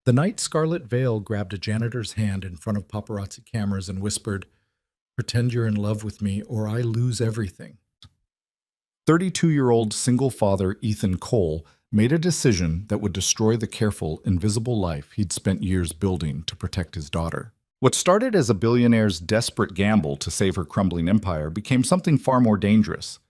The night Scarlet Veil grabbed a janitor's hand in front of paparazzi cameras and whispered, "Pretend you're in love with me or I lose everything." 32-year-old single father Ethan Cole made a decision that would destroy the careful, invisible life he'd spent years building to protect his daughter. What started as a billionaire's desperate gamble to save her crumbling empire became something far more dangerous.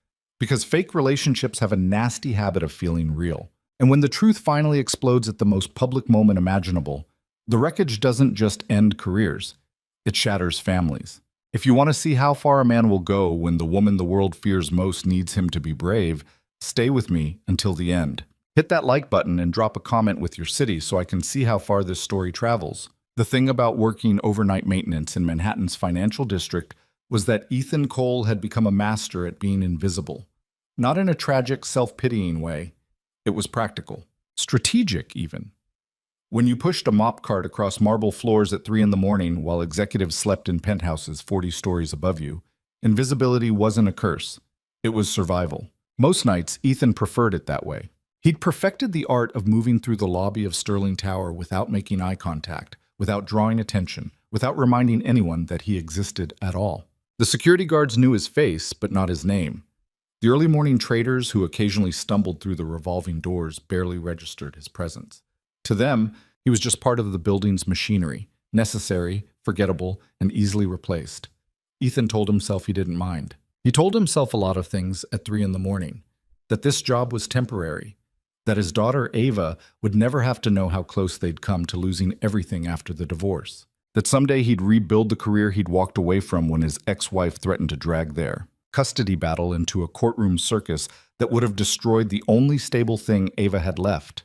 Because fake relationships have a nasty habit of feeling real. And when the truth finally explodes at the most public moment imaginable, the wreckage doesn't just end careers, it shatters families. If you want to see how far a man will go when the woman the world fears most needs him to be brave, stay with me until the end. Hit that like button and drop a comment with your city so I can see how far this story travels. The thing about working overnight maintenance in Manhattan's financial district was that Ethan Cole had become a master at being invisible. Not in a tragic, self-pitying way. It was practical. Strategic, even. When you pushed a mop cart across marble floors at 3 in the morning while executives slept in penthouses 40 stories above you, invisibility wasn't a curse. It was survival. Most nights, Ethan preferred it that way. He'd perfected the art of moving through the lobby of Sterling Tower without making eye contact, without drawing attention, without reminding anyone that he existed at all. The security guards knew his face, but not his name. The early morning traders who occasionally stumbled through the revolving doors barely registered his presence. To them, he was just part of the building's machinery, necessary, forgettable, and easily replaced. Ethan told himself he didn't mind. He told himself a lot of things at 3 in the morning, that this job was temporary, that his daughter Ava would never have to know how close they'd come to losing everything after the divorce, that someday he'd rebuild the career he'd walked away from when his ex-wife threatened to drag their custody battle into a courtroom circus that would have destroyed the only stable thing Ava had left,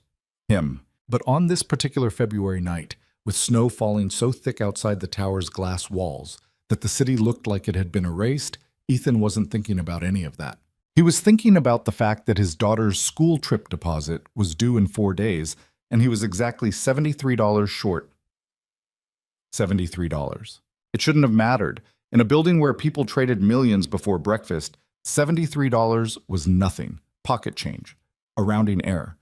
him. But on this particular February night, with snow falling so thick outside the tower's glass walls that the city looked like it had been erased, Ethan wasn't thinking about any of that. He was thinking about the fact that his daughter's school trip deposit was due in 4 days, and he was exactly $73 short. $73. It shouldn't have mattered. In a building where people traded millions before breakfast, $73 was nothing, pocket change, a rounding error.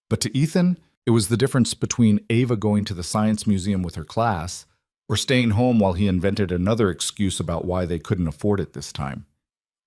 But to Ethan, it was the difference between Ava going to the science museum with her class or staying home while he invented another excuse about why they couldn't afford it this time.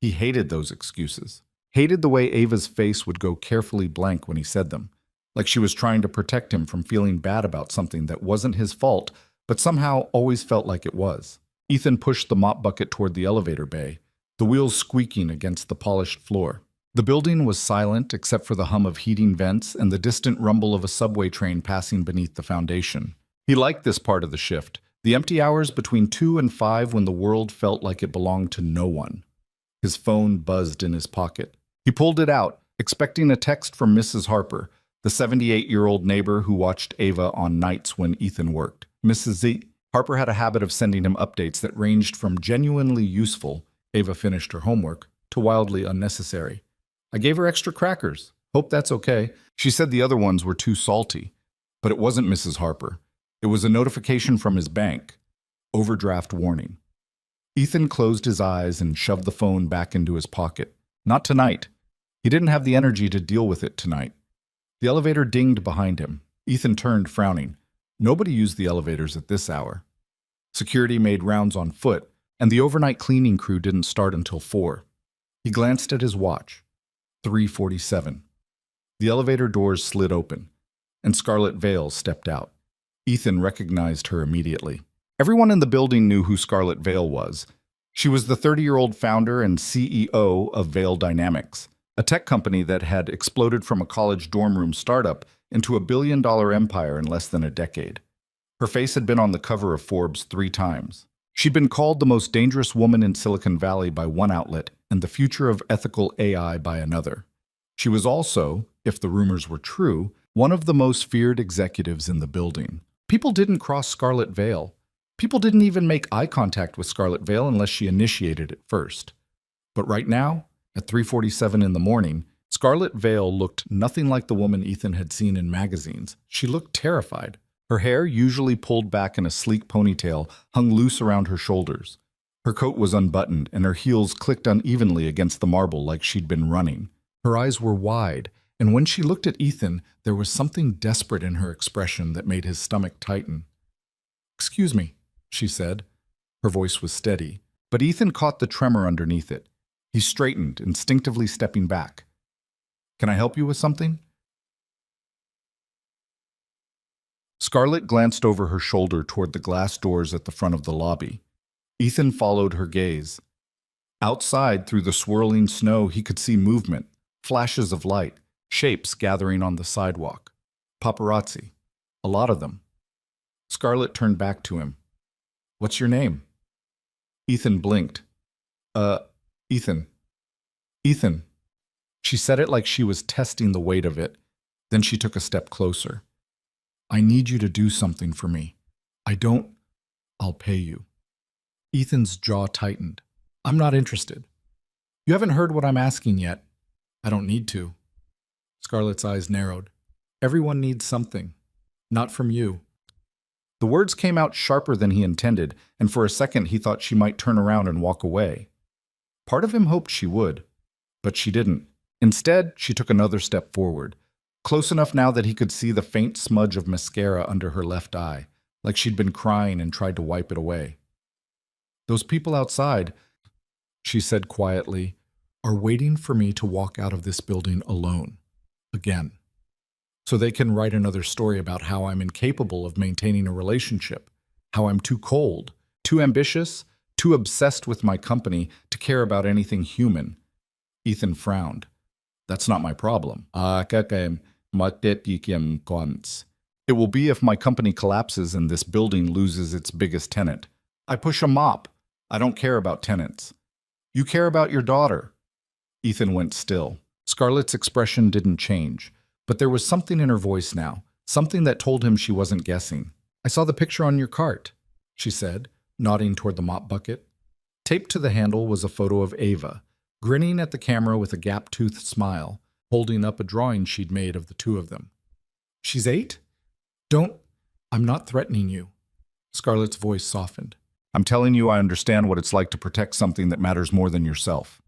He hated those excuses, hated the way Ava's face would go carefully blank when he said them, like she was trying to protect him from feeling bad about something that wasn't his fault, but somehow always felt like it was. Ethan pushed the mop bucket toward the elevator bay, the wheels squeaking against the polished floor. The building was silent except for the hum of heating vents and the distant rumble of a subway train passing beneath the foundation. He liked this part of the shift, the empty hours between 2 and 5 when the world felt like it belonged to no one. His phone buzzed in his pocket. He pulled it out, expecting a text from Mrs. Harper, the 78-year-old neighbor who watched Ava on nights when Ethan worked. Mrs. Z. Harper had a habit of sending him updates that ranged from genuinely useful, Ava finished her homework, to wildly unnecessary. I gave her extra crackers. Hope that's okay. She said the other ones were too salty. But it wasn't Mrs. Harper. It was a notification from his bank. Overdraft warning. Ethan closed his eyes and shoved the phone back into his pocket. Not tonight. He didn't have the energy to deal with it tonight. The elevator dinged behind him. Ethan turned, frowning. Nobody used the elevators at this hour. Security made rounds on foot, and the overnight cleaning crew didn't start until 4. He glanced at his watch. 3:47. The elevator doors slid open, and Scarlet Veil stepped out. Ethan recognized her immediately. Everyone in the building knew who Scarlet Veil was. She was the 30-year-old founder and CEO of Veil Dynamics, a tech company that had exploded from a college dorm room startup into a billion-dollar empire in less than a decade. Her face had been on the cover of Forbes 3 times. She'd been called the most dangerous woman in Silicon Valley by one outlet and the future of ethical AI by another. She was also, if the rumors were true, one of the most feared executives in the building. People didn't cross Scarlet Veil. People didn't even make eye contact with Scarlet Veil unless she initiated it first. But right now, at 3:47 in the morning, Scarlet Veil looked nothing like the woman Ethan had seen in magazines. She looked terrified. Her hair, usually pulled back in a sleek ponytail, hung loose around her shoulders. Her coat was unbuttoned, and her heels clicked unevenly against the marble like she'd been running. Her eyes were wide, And when she looked at Ethan, there was something desperate in her expression that made his stomach tighten. "Excuse me," she said. Her voice was steady, but Ethan caught the tremor underneath it. He straightened, instinctively stepping back. "Can I help you with something?" Scarlett glanced over her shoulder toward the glass doors at the front of the lobby. Ethan followed her gaze. Outside, through the swirling snow, he could see movement, flashes of light, shapes gathering on the sidewalk. Paparazzi. A lot of them. Scarlett turned back to him. "What's your name?" Ethan blinked. Ethan. Ethan." She said it like she was testing the weight of it. Then she took a step closer. "I need you to do something for me. I'll pay you." Ethan's jaw tightened. "I'm not interested." "You haven't heard what I'm asking yet." "I don't need to." Scarlett's eyes narrowed. "Everyone needs something. Not from you." The words came out sharper than he intended, and for a second he thought she might turn around and walk away. Part of him hoped she would, but she didn't. Instead, she took another step forward, close enough now that he could see the faint smudge of mascara under her left eye, like she'd been crying and tried to wipe it away. "Those people outside," she said quietly, "are waiting for me to walk out of this building alone. Again. So they can write another story about how I'm incapable of maintaining a relationship, how I'm too cold, too ambitious, too obsessed with my company to care about anything human." Ethan frowned. "That's not my problem. It will be if my company collapses and this building loses its biggest tenant. I push a mop. I don't care about tenants. You care about your daughter." Ethan went still. Scarlett's expression didn't change, but there was something in her voice now, something that told him she wasn't guessing. "I saw the picture on your cart," she said, nodding toward the mop bucket. Taped to the handle was a photo of Ava, grinning at the camera with a gap-toothed smile, holding up a drawing she'd made of the two of them. "She's 8? I'm not threatening you." Scarlett's voice softened. "I'm telling you I understand what it's like to protect something that matters more than yourself."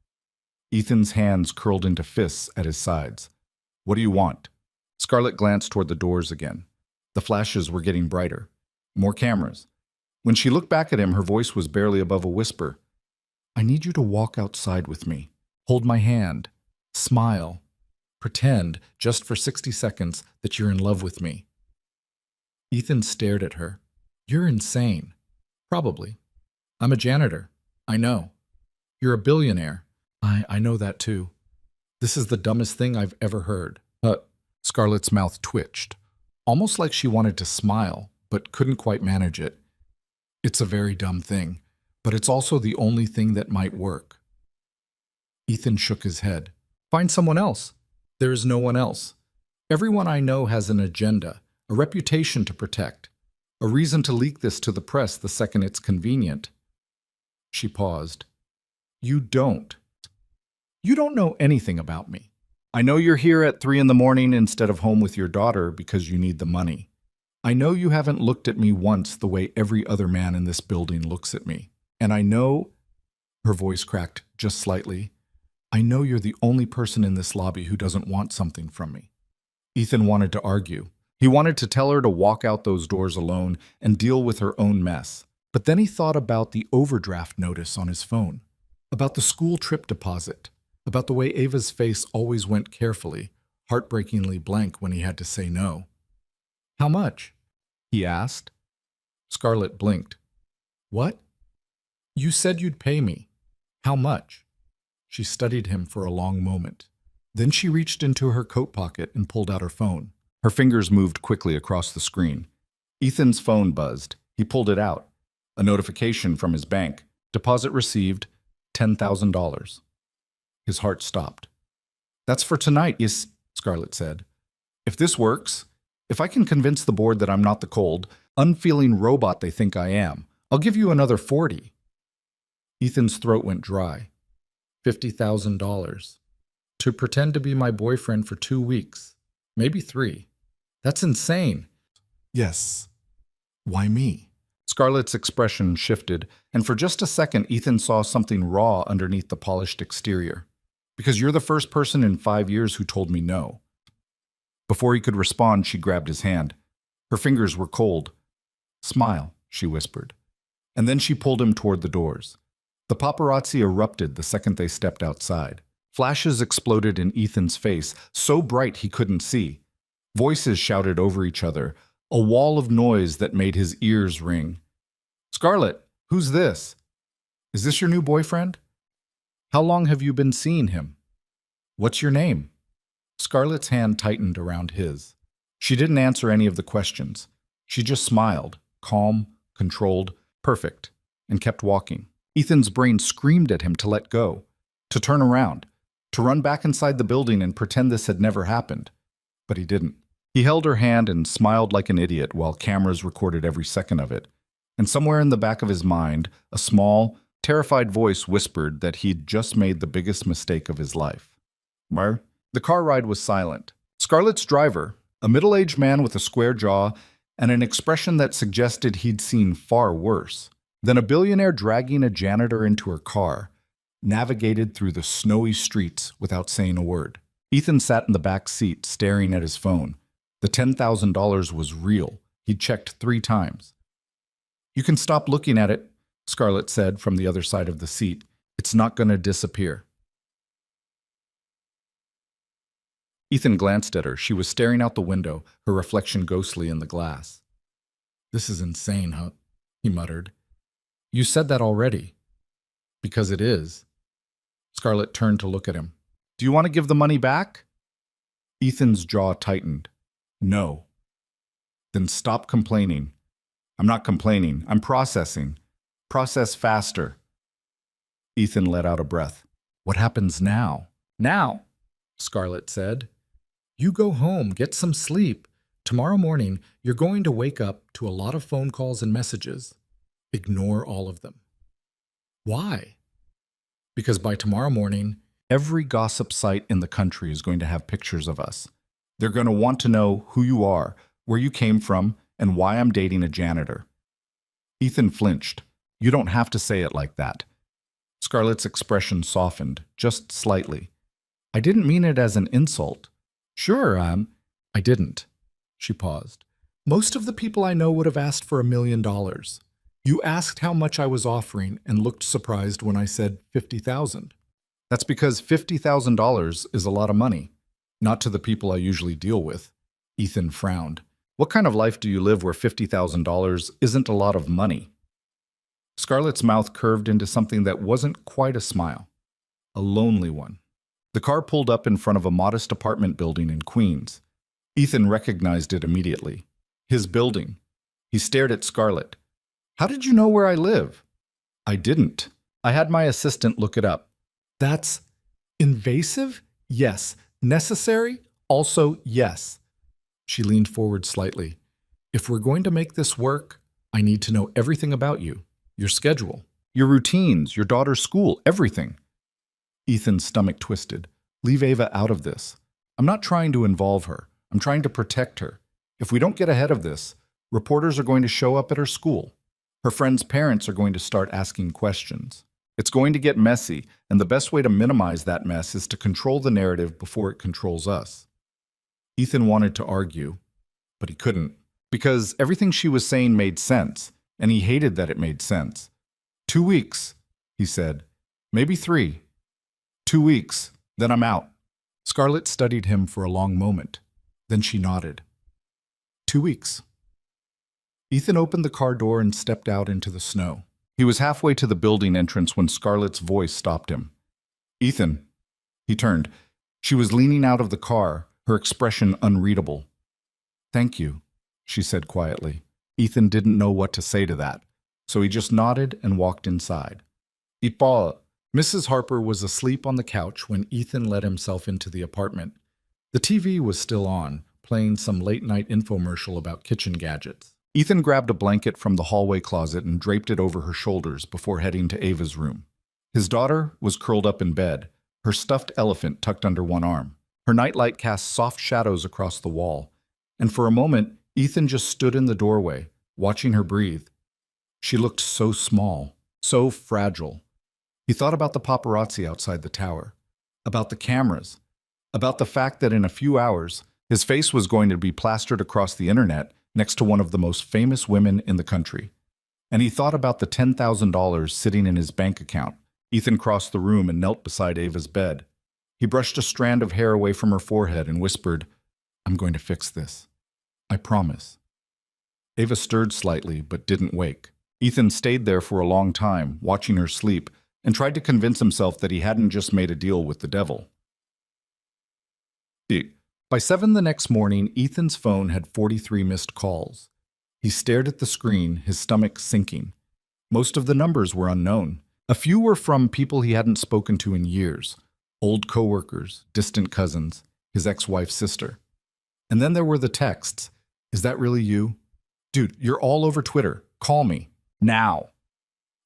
Ethan's hands curled into fists at his sides. "What do you want?" Scarlett glanced toward the doors again. The flashes were getting brighter. More cameras. When she looked back at him, her voice was barely above a whisper. "I need you to walk outside with me. Hold my hand. Smile. Pretend, just for 60 seconds, that you're in love with me." Ethan stared at her. "You're insane." "Probably. I'm a janitor. I know. You're a billionaire. I know that too. This is the dumbest thing I've ever heard." Scarlett's mouth twitched, almost like she wanted to smile, but couldn't quite manage it. "It's a very dumb thing, but it's also the only thing that might work." Ethan shook his head. "Find someone else." "There is no one else. Everyone I know has an agenda, a reputation to protect, a reason to leak this to the press the second it's convenient." She paused. You don't know anything about me. I know you're here at 3 a.m. instead of home with your daughter because you need the money. I know you haven't looked at me once the way every other man in this building looks at me. And I know," her voice cracked just slightly, "I know you're the only person in this lobby who doesn't want something from me." Ethan wanted to argue. He wanted to tell her to walk out those doors alone and deal with her own mess. But then he thought about the overdraft notice on his phone, about the school trip deposit, about the way Ava's face always went carefully, heartbreakingly blank when he had to say no. "How much?" he asked. Scarlett blinked. "What?" "You said you'd pay me. How much?" She studied him for a long moment. Then she reached into her coat pocket and pulled out her phone. Her fingers moved quickly across the screen. Ethan's phone buzzed. He pulled it out. A notification from his bank. Deposit received, $10,000. His heart stopped. "That's for tonight, yes," Scarlett said. "If this works, if I can convince the board that I'm not the cold, unfeeling robot they think I am, I'll give you another 40. Ethan's throat went dry. $50,000. To pretend to be my boyfriend for 2 weeks. Maybe 3. That's insane. "Yes. Why me?" Scarlett's expression shifted, and for just a second Ethan saw something raw underneath the polished exterior. "Because you're the first person in 5 years who told me no." Before he could respond, she grabbed his hand. Her fingers were cold. "Smile," she whispered. And then she pulled him toward the doors. The paparazzi erupted the second they stepped outside. Flashes exploded in Ethan's face, so bright he couldn't see. Voices shouted over each other, a wall of noise that made his ears ring. "Scarlett, who's this? Is this your new boyfriend? How long have you been seeing him? What's your name?" Scarlett's hand tightened around his. She didn't answer any of the questions. She just smiled, calm, controlled, perfect, and kept walking. Ethan's brain screamed at him to let go, to turn around, to run back inside the building and pretend this had never happened. But he didn't. He held her hand and smiled like an idiot while cameras recorded every second of it. And somewhere in the back of his mind, a small, terrified voice whispered that he'd just made the biggest mistake of his life. The car ride was silent. Scarlett's driver, a middle-aged man with a square jaw and an expression that suggested he'd seen far worse than a billionaire dragging a janitor into her car, navigated through the snowy streets without saying a word. Ethan sat in the back seat, staring at his phone. The $10,000 was real. He'd checked 3 times. "You can stop looking at it," Scarlett said from the other side of the seat. "It's not going to disappear." Ethan glanced at her. She was staring out the window, her reflection ghostly in the glass. "This is insane, huh?" he muttered. "You said that already." "Because it is." Scarlett turned to look at him. "Do you want to give the money back?" Ethan's jaw tightened. "No." "Then stop complaining." "I'm not complaining. I'm processing. Process faster." Ethan let out a breath. "What happens now?" "Now," Scarlett said, "you go home, get some sleep. Tomorrow morning, you're going to wake up to a lot of phone calls and messages. Ignore all of them." "Why?" "Because by tomorrow morning, every gossip site in the country is going to have pictures of us. They're going to want to know who you are, where you came from, and why I'm dating a janitor." Ethan flinched. "You don't have to say it like that." Scarlett's expression softened, just slightly. "I didn't mean it as an insult." "Sure, I didn't." She paused. "Most of the people I know would have asked for $1 million. You asked how much I was offering and looked surprised when I said $50,000. That's because $50,000 is a lot of money. Not to the people I usually deal with." Ethan frowned. "What kind of life do you live where $50,000 isn't a lot of money?" Scarlett's mouth curved into something that wasn't quite a smile. A lonely one. The car pulled up in front of a modest apartment building in Queens. Ethan recognized it immediately. His building. He stared at Scarlett. "How did you know where I live?" "I didn't. I had my assistant look it up." "That's invasive? Yes. Necessary? Also yes." She leaned forward slightly. "If we're going to make this work, I need to know everything about you. Your schedule, your routines, your daughter's school, everything." Ethan's stomach twisted. "Leave Ava out of this. I'm not trying to involve her. I'm trying to protect her. If we don't get ahead of this, reporters are going to show up at her school. Her friends' parents are going to start asking questions. It's going to get messy, and the best way to minimize that mess is to control the narrative before it controls us." Ethan wanted to argue, but he couldn't, because everything she was saying made sense, and he hated that it made sense. 2 weeks, he said. "Maybe 3. 2 weeks, then I'm out." Scarlett studied him for a long moment. Then she nodded. 2 weeks. Ethan opened the car door and stepped out into the snow. He was halfway to the building entrance when Scarlett's voice stopped him. "Ethan." He turned. She was leaning out of the car, her expression unreadable. "Thank you," she said quietly. Ethan didn't know what to say to that, so he just nodded and walked inside. Mrs. Harper was asleep on the couch when Ethan let himself into the apartment. The TV was still on, playing some late-night infomercial about kitchen gadgets. Ethan grabbed a blanket from the hallway closet and draped it over her shoulders before heading to Ava's room. His daughter was curled up in bed, her stuffed elephant tucked under one arm. Her nightlight cast soft shadows across the wall, and for a moment, Ethan just stood in the doorway, watching her breathe. She looked so small, so fragile. He thought about the paparazzi outside the tower, about the cameras, about the fact that in a few hours, His face was going to be plastered across the internet next to one of the most famous women in the country. And he thought about the $10,000 sitting in his bank account. Ethan crossed the room and knelt beside Ava's bed. He brushed a strand of hair away from her forehead and whispered, "I'm going to fix this. I promise." Ava stirred slightly, but didn't wake. Ethan stayed there for a long time, watching her sleep, and tried to convince himself that he hadn't just made a deal with the devil. By 7 the next morning, Ethan's phone had 43 missed calls. He stared at the screen, his stomach sinking. Most of the numbers were unknown. A few were from people he hadn't spoken to in years. Old coworkers, distant cousins, his ex-wife's sister. And then there were the texts. "Is that really you? Dude, you're all over Twitter. Call me. Now."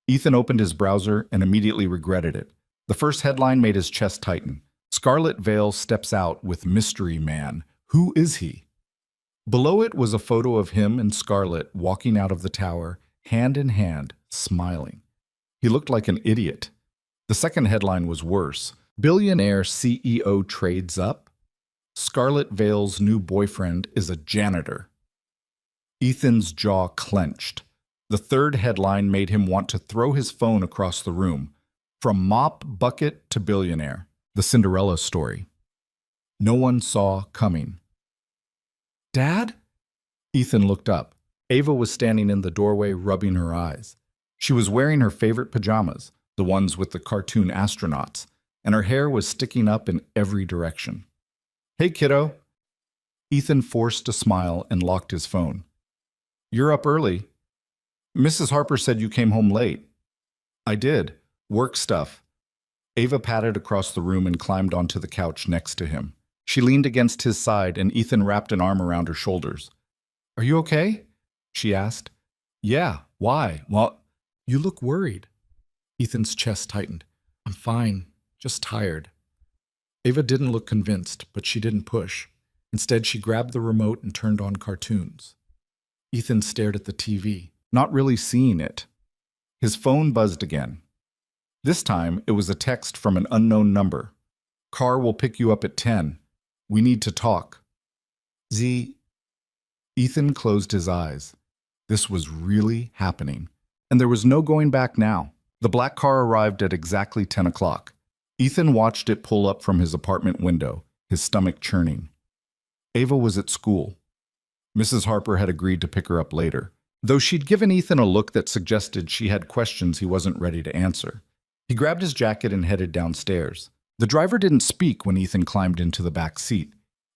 Ethan opened his browser and immediately regretted it. The first headline made his chest tighten. "Scarlet Veil steps out with mystery man. Who is he?" Below it was a photo of him and Scarlet walking out of the tower, hand in hand, smiling. He looked like an idiot. The second headline was worse. "Billionaire CEO trades up. Scarlet Veil's new boyfriend is a janitor." Ethan's jaw clenched. The third headline made him want to throw his phone across the room. "From mop bucket to billionaire. The Cinderella story. No one saw coming." "Dad?" Ethan looked up. Ava was standing in the doorway, rubbing her eyes. She was wearing her favorite pajamas, the ones with the cartoon astronauts, and her hair was sticking up in every direction. "Hey, kiddo." Ethan forced a smile and locked his phone. "You're up early. Mrs. Harper said you came home late." "I did. Work stuff." Ava patted across the room and climbed onto the couch next to him. She leaned against his side, and Ethan wrapped an arm around her shoulders. "Are you okay?" she asked. "Yeah, why?" "Well, you look worried." Ethan's chest tightened. "I'm fine, just tired." Ava didn't look convinced, but she didn't push. Instead, she grabbed the remote and turned on cartoons. Ethan stared at the TV, not really seeing it. His phone buzzed again. This time, it was a text from an unknown number. "Car will pick you up at 10. We need to talk." Ethan closed his eyes. This was really happening. And there was no going back now. The black car arrived at exactly 10 o'clock. Ethan watched it pull up from his apartment window, his stomach churning. Ava was at school. Mrs. Harper had agreed to pick her up later, though she'd given Ethan a look that suggested she had questions he wasn't ready to answer. He grabbed his jacket and headed downstairs. The driver didn't speak when Ethan climbed into the back seat.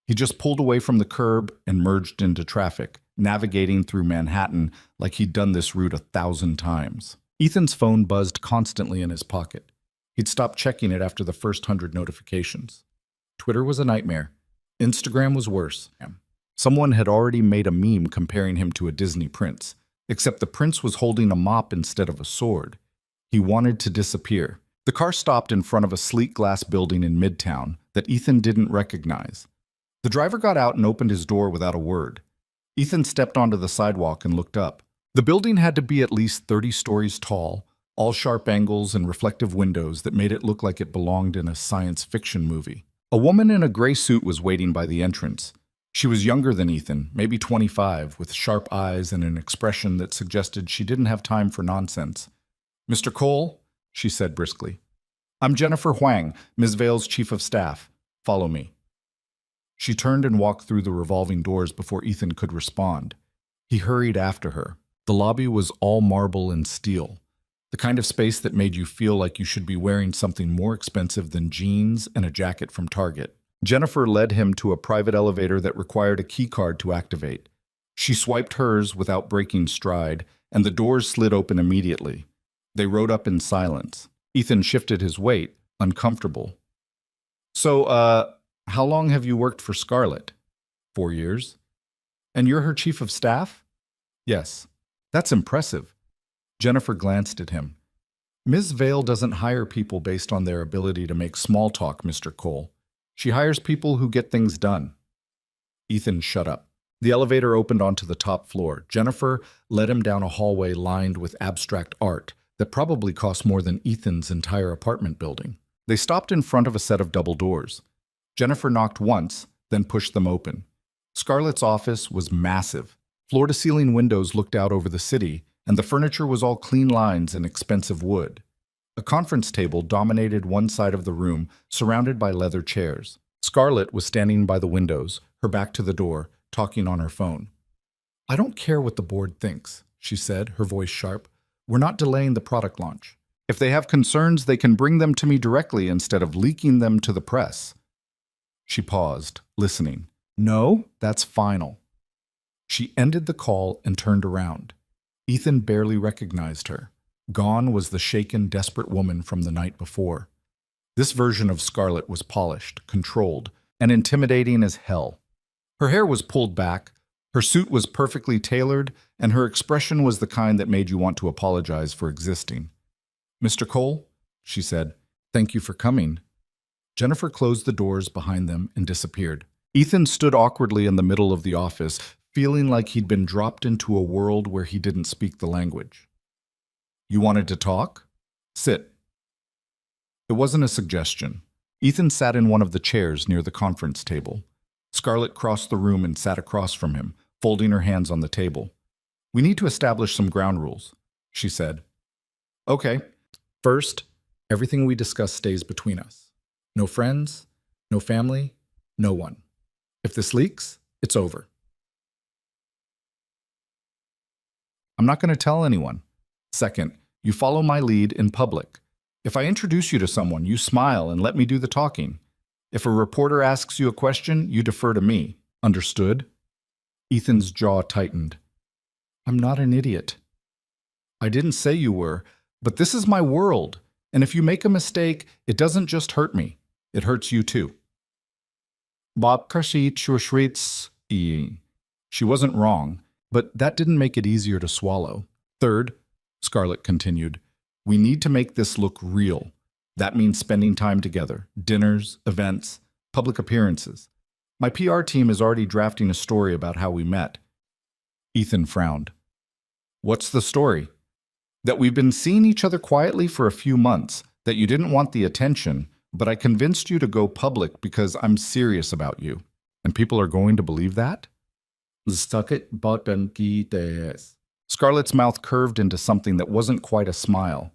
He just pulled away from the curb and merged into traffic, navigating through Manhattan like he'd done this route 1,000 times. Ethan's phone buzzed constantly in his pocket. He'd stopped checking it after the first 100 notifications. Twitter was a nightmare. Instagram was worse. Someone had already made a meme comparing him to a Disney prince, except the prince was holding a mop instead of a sword. He wanted to disappear. The car stopped in front of a sleek glass building in Midtown that Ethan didn't recognize. The driver got out and opened his door without a word. Ethan stepped onto the sidewalk and looked up. The building had to be at least 30 stories tall, all sharp angles and reflective windows that made it look like it belonged in a science fiction movie. A woman in a gray suit was waiting by the entrance. She was younger than Ethan, maybe 25, with sharp eyes and an expression that suggested she didn't have time for nonsense. "Mr. Cole," she said briskly. "I'm Jennifer Huang, Ms. Vale's chief of staff. Follow me." She turned and walked through the revolving doors before Ethan could respond. He hurried after her. The lobby was all marble and steel, the kind of space that made you feel like you should be wearing something more expensive than jeans and a jacket from Target. Jennifer led him to a private elevator that required a key card to activate. She swiped hers without breaking stride, and the doors slid open immediately. They rode up in silence. Ethan shifted his weight, uncomfortable. "So, how long have you worked for Scarlet?" 4 years. "And you're her chief of staff?" "Yes." "That's impressive." Jennifer glanced at him. "Ms. Vale doesn't hire people based on their ability to make small talk, Mr. Cole. She hires people who get things done." Ethan shut up. The elevator opened onto the top floor. Jennifer led him down a hallway lined with abstract art that probably cost more than Ethan's entire apartment building. They stopped in front of a set of double doors. Jennifer knocked once, then pushed them open. Scarlett's office was massive. Floor-to-ceiling windows looked out over the city, and the furniture was all clean lines and expensive wood. A conference table dominated one side of the room, surrounded by leather chairs. Scarlett was standing by the windows, her back to the door, talking on her phone. "I don't care what the board thinks," she said, her voice sharp. "We're not delaying the product launch. If they have concerns, they can bring them to me directly instead of leaking them to the press." She paused, listening. "No, that's final." She ended the call and turned around. Ethan barely recognized her. Gone was the shaken, desperate woman from the night before. This version of Scarlett was polished, controlled, and intimidating as hell. Her hair was pulled back, her suit was perfectly tailored, and her expression was the kind that made you want to apologize for existing. "Mr. Cole," she said, "thank you for coming." Jennifer closed the doors behind them and disappeared. Ethan stood awkwardly in the middle of the office, feeling like he'd been dropped into a world where he didn't speak the language. "You wanted to talk? Sit." It wasn't a suggestion. Ethan sat in one of the chairs near the conference table. Scarlett crossed the room and sat across from him, folding her hands on the table. "We need to establish some ground rules," she said. "Okay. First, everything we discuss stays between us. No friends, no family, no one. If this leaks, it's over." "I'm not going to tell anyone." "Second, you follow my lead in public. If I introduce you to someone, you smile and let me do the talking. If a reporter asks you a question, you defer to me. Understood?" Ethan's jaw tightened. "I'm not an idiot." "I didn't say you were, but this is my world, and if you make a mistake, it doesn't just hurt me, it hurts you too." She wasn't wrong, but that didn't make it easier to swallow. "Third," Scarlett continued, "we need to make this look real. That means spending time together, dinners, events, public appearances. My PR team is already drafting a story about how we met." Ethan frowned. "What's the story?" "That we've been seeing each other quietly for a few months, that you didn't want the attention, but I convinced you to go public because I'm serious about you. And people are going to believe that?" Scarlett's mouth curved into something that wasn't quite a smile.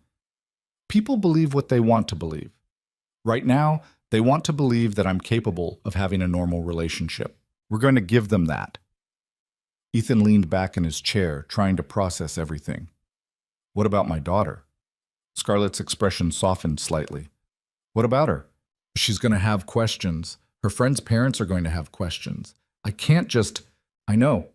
"People believe what they want to believe. Right now, they want to believe that I'm capable of having a normal relationship. We're going to give them that." Ethan leaned back in his chair, trying to process everything. "What about my daughter?" Scarlett's expression softened slightly. "What about her?" "She's going to have questions. Her friends' parents are going to have questions. I can't just—" "I know."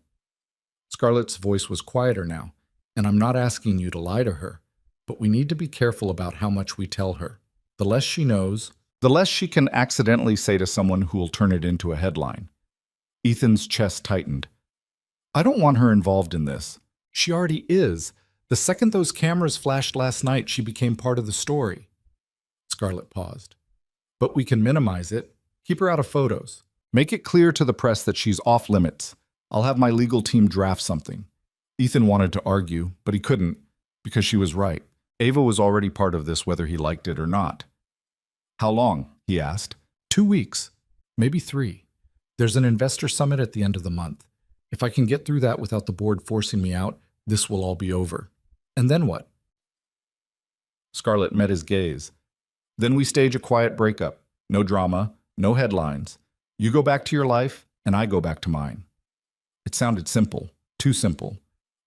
Scarlett's voice was quieter now, "and I'm not asking you to lie to her, but we need to be careful about how much we tell her. The less she knows, the less she can accidentally say to someone who will turn it into a headline." Ethan's chest tightened. "I don't want her involved in this. She already is. The second those cameras flashed last night, she became part of the story." Scarlett paused. "But we can minimize it. Keep her out of photos. Make it clear to the press that she's off limits. I'll have my legal team draft something." Ethan wanted to argue, but he couldn't, because she was right. Ava was already part of this whether he liked it or not. "How long?" he asked. 2 weeks, maybe 3. There's an investor summit at the end of the month. If I can get through that without the board forcing me out, this will all be over. And then what?" Scarlett met his gaze. "Then we stage a quiet breakup. No drama, no headlines. You go back to your life, and I go back to mine." It sounded simple, too simple.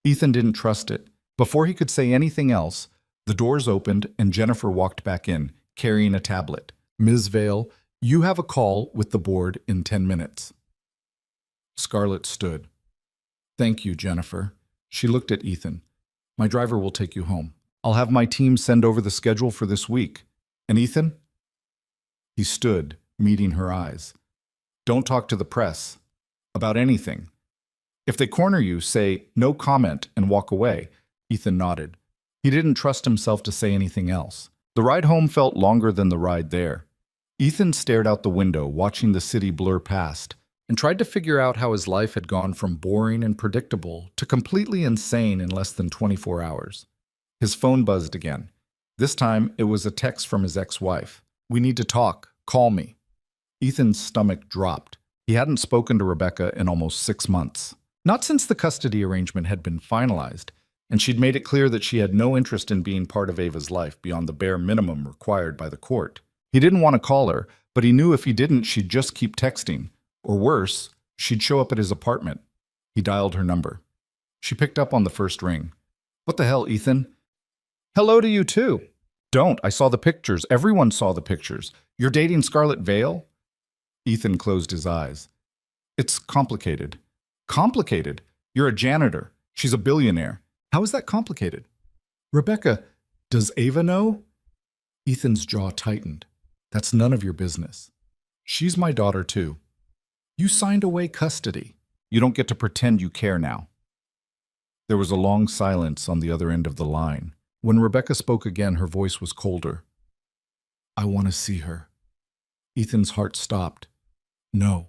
Ethan didn't trust it. Before he could say anything else, the doors opened and Jennifer walked back in, carrying a tablet. "Ms. Vale, you have a call with the board in 10 minutes." Scarlett stood. "Thank you, Jennifer." She looked at Ethan. "My driver will take you home. I'll have my team send over the schedule for this week. And Ethan?" He stood, meeting her eyes. "Don't talk to the press. About anything. If they corner you, say, 'No comment,' and walk away." Ethan nodded. He didn't trust himself to say anything else. The ride home felt longer than the ride there. Ethan stared out the window, watching the city blur past, and tried to figure out how his life had gone from boring and predictable to completely insane in less than 24 hours. His phone buzzed again. This time, it was a text from his ex-wife. "We need to talk. Call me." Ethan's stomach dropped. He hadn't spoken to Rebecca in almost 6 months. Not since the custody arrangement had been finalized, and she'd made it clear that she had no interest in being part of Ava's life beyond the bare minimum required by the court. He didn't want to call her, but he knew if he didn't, she'd just keep texting. Or worse, she'd show up at his apartment. He dialed her number. She picked up on the first ring. "What the hell, Ethan?" "Hello to you too." "Don't. I saw the pictures. Everyone saw the pictures. You're dating Scarlet Vale?" Ethan closed his eyes. "It's complicated." "Complicated? You're a janitor. She's a billionaire. How is that complicated?" "Rebecca, does Ava know?" Ethan's jaw tightened. "That's none of your business. She's my daughter too. You signed away custody. You don't get to pretend you care now." There was a long silence on the other end of the line. When Rebecca spoke again, her voice was colder. "I want to see her." Ethan's heart stopped. "No.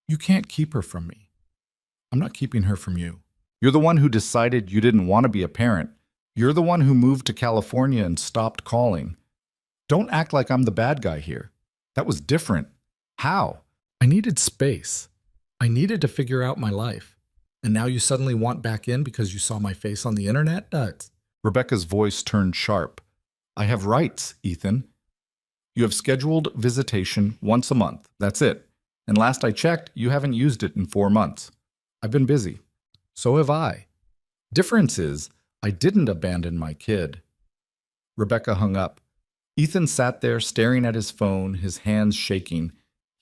You can't keep her from me. I'm not keeping her from you. You're the one who decided you didn't want to be a parent. You're the one who moved to California and stopped calling. Don't act like I'm the bad guy here. That was different. How?" "I needed space. I needed to figure out my life. And now you suddenly want back in because you saw my face on the internet? Nuts." Rebecca's voice turned sharp. "I have rights, Ethan. You have scheduled visitation once a month. That's it. And last I checked, you haven't used it in 4 months. I've been busy. So have I. Difference is, I didn't abandon my kid." Rebecca hung up. Ethan sat there staring at his phone, his hands shaking.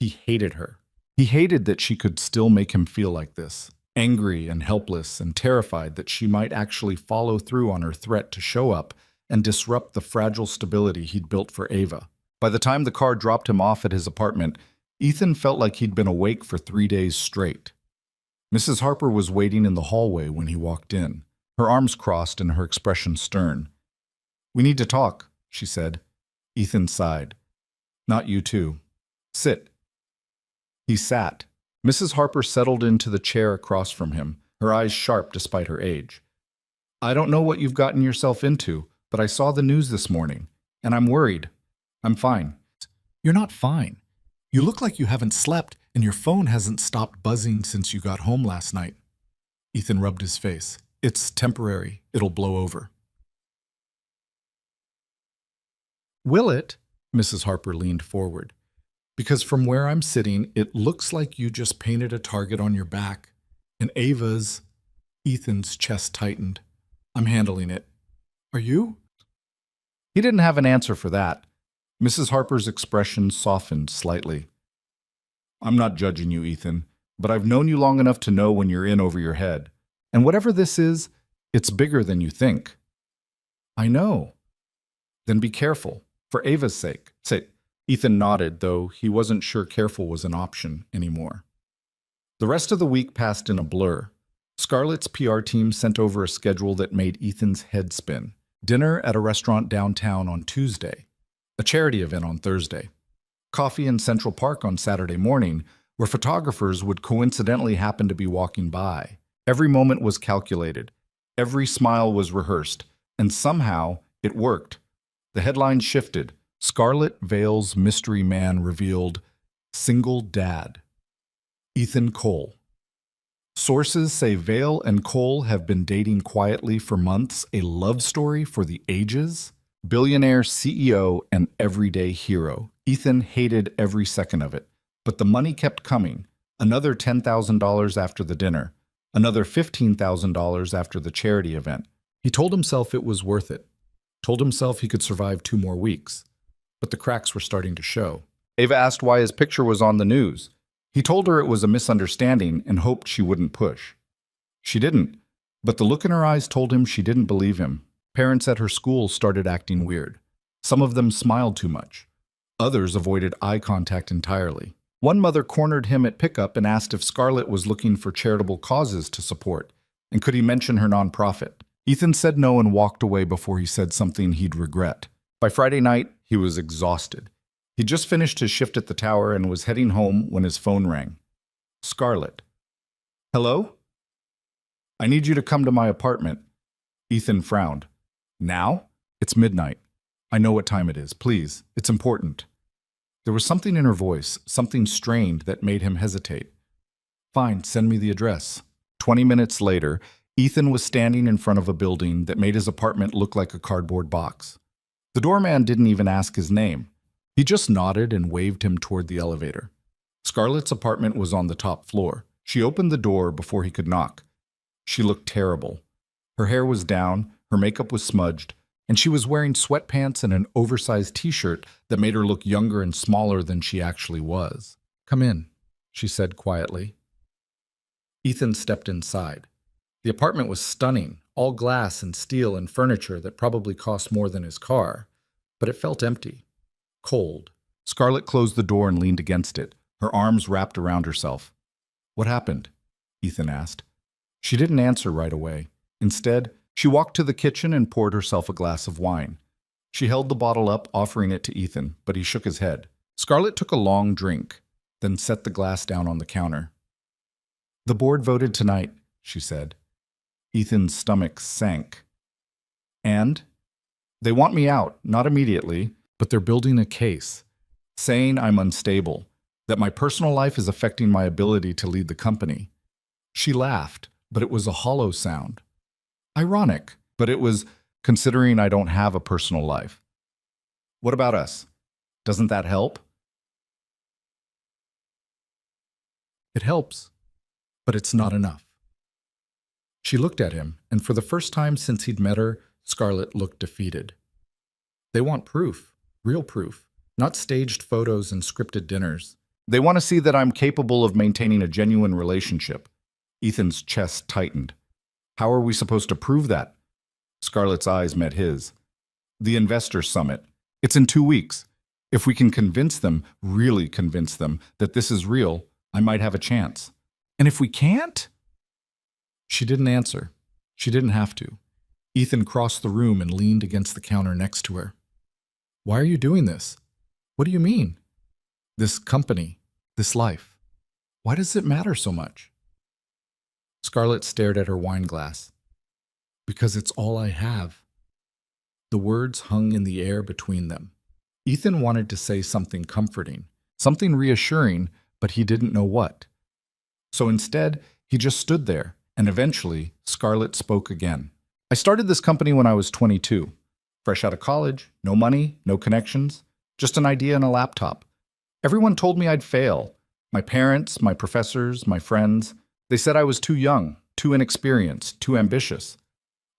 He hated her. He hated that she could still make him feel like this. Angry and helpless and terrified that she might actually follow through on her threat to show up and disrupt the fragile stability he'd built for Ava. By the time the car dropped him off at his apartment, Ethan felt like he'd been awake for 3 days straight. Mrs. Harper was waiting in the hallway when he walked in, her arms crossed and her expression stern. "We need to talk," she said. Ethan sighed. "Not you too. Sit." He sat. Mrs. Harper settled into the chair across from him, her eyes sharp despite her age. "I don't know what you've gotten yourself into, but I saw the news this morning, and I'm worried. I'm fine." "You're not fine. You look like you haven't slept, and your phone hasn't stopped buzzing since you got home last night." Ethan rubbed his face. "It's temporary. It'll blow over." "Will it?" Mrs. Harper leaned forward. "Because from where I'm sitting, it looks like you just painted a target on your back. And Ava's..." Ethan's chest tightened. "I'm handling it." "Are you?" He didn't have an answer for that. Mrs. Harper's expression softened slightly. "I'm not judging you, Ethan, but I've known you long enough to know when you're in over your head. And whatever this is, it's bigger than you think." "I know." "Then be careful, for Ava's sake." Ethan nodded, though he wasn't sure careful was an option anymore. The rest of the week passed in a blur. Scarlett's PR team sent over a schedule that made Ethan's head spin. Dinner at a restaurant downtown on Tuesday. A charity event on Thursday. Coffee in Central Park on Saturday morning, where photographers would coincidentally happen to be walking by. Every moment was calculated. Every smile was rehearsed. And somehow, it worked. The headline shifted. Scarlet Vale's mystery man revealed, "Single dad." Ethan Cole. Sources say Vale and Cole have been dating quietly for months, a love story for the ages. Billionaire CEO and everyday hero. Ethan hated every second of it. But the money kept coming. Another $10,000 after the dinner. Another $15,000 after the charity event. He told himself it was worth it. Told himself he could survive 2 more weeks. But the cracks were starting to show. Ava asked why his picture was on the news. He told her it was a misunderstanding and hoped she wouldn't push. She didn't, but the look in her eyes told him she didn't believe him. Parents at her school started acting weird. Some of them smiled too much. Others avoided eye contact entirely. One mother cornered him at pickup and asked if Scarlett was looking for charitable causes to support, and could he mention her nonprofit. Ethan said no and walked away before he said something he'd regret. By Friday night, he was exhausted. He'd just finished his shift at the tower and was heading home when his phone rang. Scarlett. "Hello? I need you to come to my apartment." Ethan frowned. "Now? It's midnight. I know what time it is. Please, it's important." There was something in her voice, something strained that made him hesitate. Fine, send me the address. 20 minutes later, Ethan was standing in front of a building that made his apartment look like a cardboard box. The doorman didn't even ask his name. He just nodded and waved him toward the elevator. Scarlett's apartment was on the top floor. She opened the door before he could knock. She looked terrible. Her hair was down, her makeup was smudged, and she was wearing sweatpants and an oversized t-shirt that made her look younger and smaller than she actually was. "Come in," she said quietly. Ethan stepped inside. The apartment was stunning, all glass and steel and furniture that probably cost more than his car, but it felt empty, cold. Scarlett closed the door and leaned against it, her arms wrapped around herself. "What happened?" Ethan asked. She didn't answer right away. Instead, she walked to the kitchen and poured herself a glass of wine. She held the bottle up, offering it to Ethan, but he shook his head. Scarlett took a long drink, then set the glass down on the counter. "The board voted tonight," she said. Ethan's stomach sank. "And? They want me out, not immediately, but they're building a case, saying I'm unstable, that my personal life is affecting my ability to lead the company." She laughed, but it was a hollow sound. Ironic, but it was, considering I don't have a personal life. "What about us? Doesn't that help?" "It helps, but it's not enough." She looked at him, and for the first time since he'd met her, Scarlett looked defeated. "They want proof, real proof, not staged photos and scripted dinners. They want to see that I'm capable of maintaining a genuine relationship." Ethan's chest tightened. "How are we supposed to prove that?" Scarlett's eyes met his. "The investor summit. It's in 2 weeks. If we can convince them, really convince them, that this is real, I might have a chance. And if we can't?" She didn't answer. She didn't have to. Ethan crossed the room and leaned against the counter next to her. "Why are you doing this? What do you mean? This company, this life. Why does it matter so much?" Scarlett stared at her wine glass. "Because it's all I have." The words hung in the air between them. Ethan wanted to say something comforting, something reassuring, but he didn't know what. So instead, he just stood there, and eventually, Scarlett spoke again. "I started this company when I was 22. Fresh out of college, no money, no connections, just an idea and a laptop. Everyone told me I'd fail. My parents, my professors, my friends. They said I was too young, too inexperienced, too ambitious."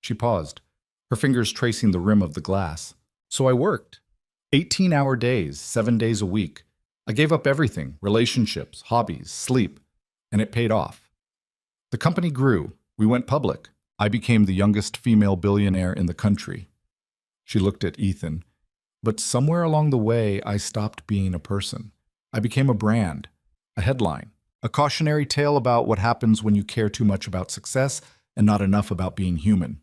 She paused, her fingers tracing the rim of the glass. "So I worked. 18-hour days, 7 days a week. I gave up everything, relationships, hobbies, sleep, and it paid off. The company grew. We went public. I became the youngest female billionaire in the country." She looked at Ethan. "But somewhere along the way, I stopped being a person. I became a brand, a headline. A cautionary tale about what happens when you care too much about success and not enough about being human."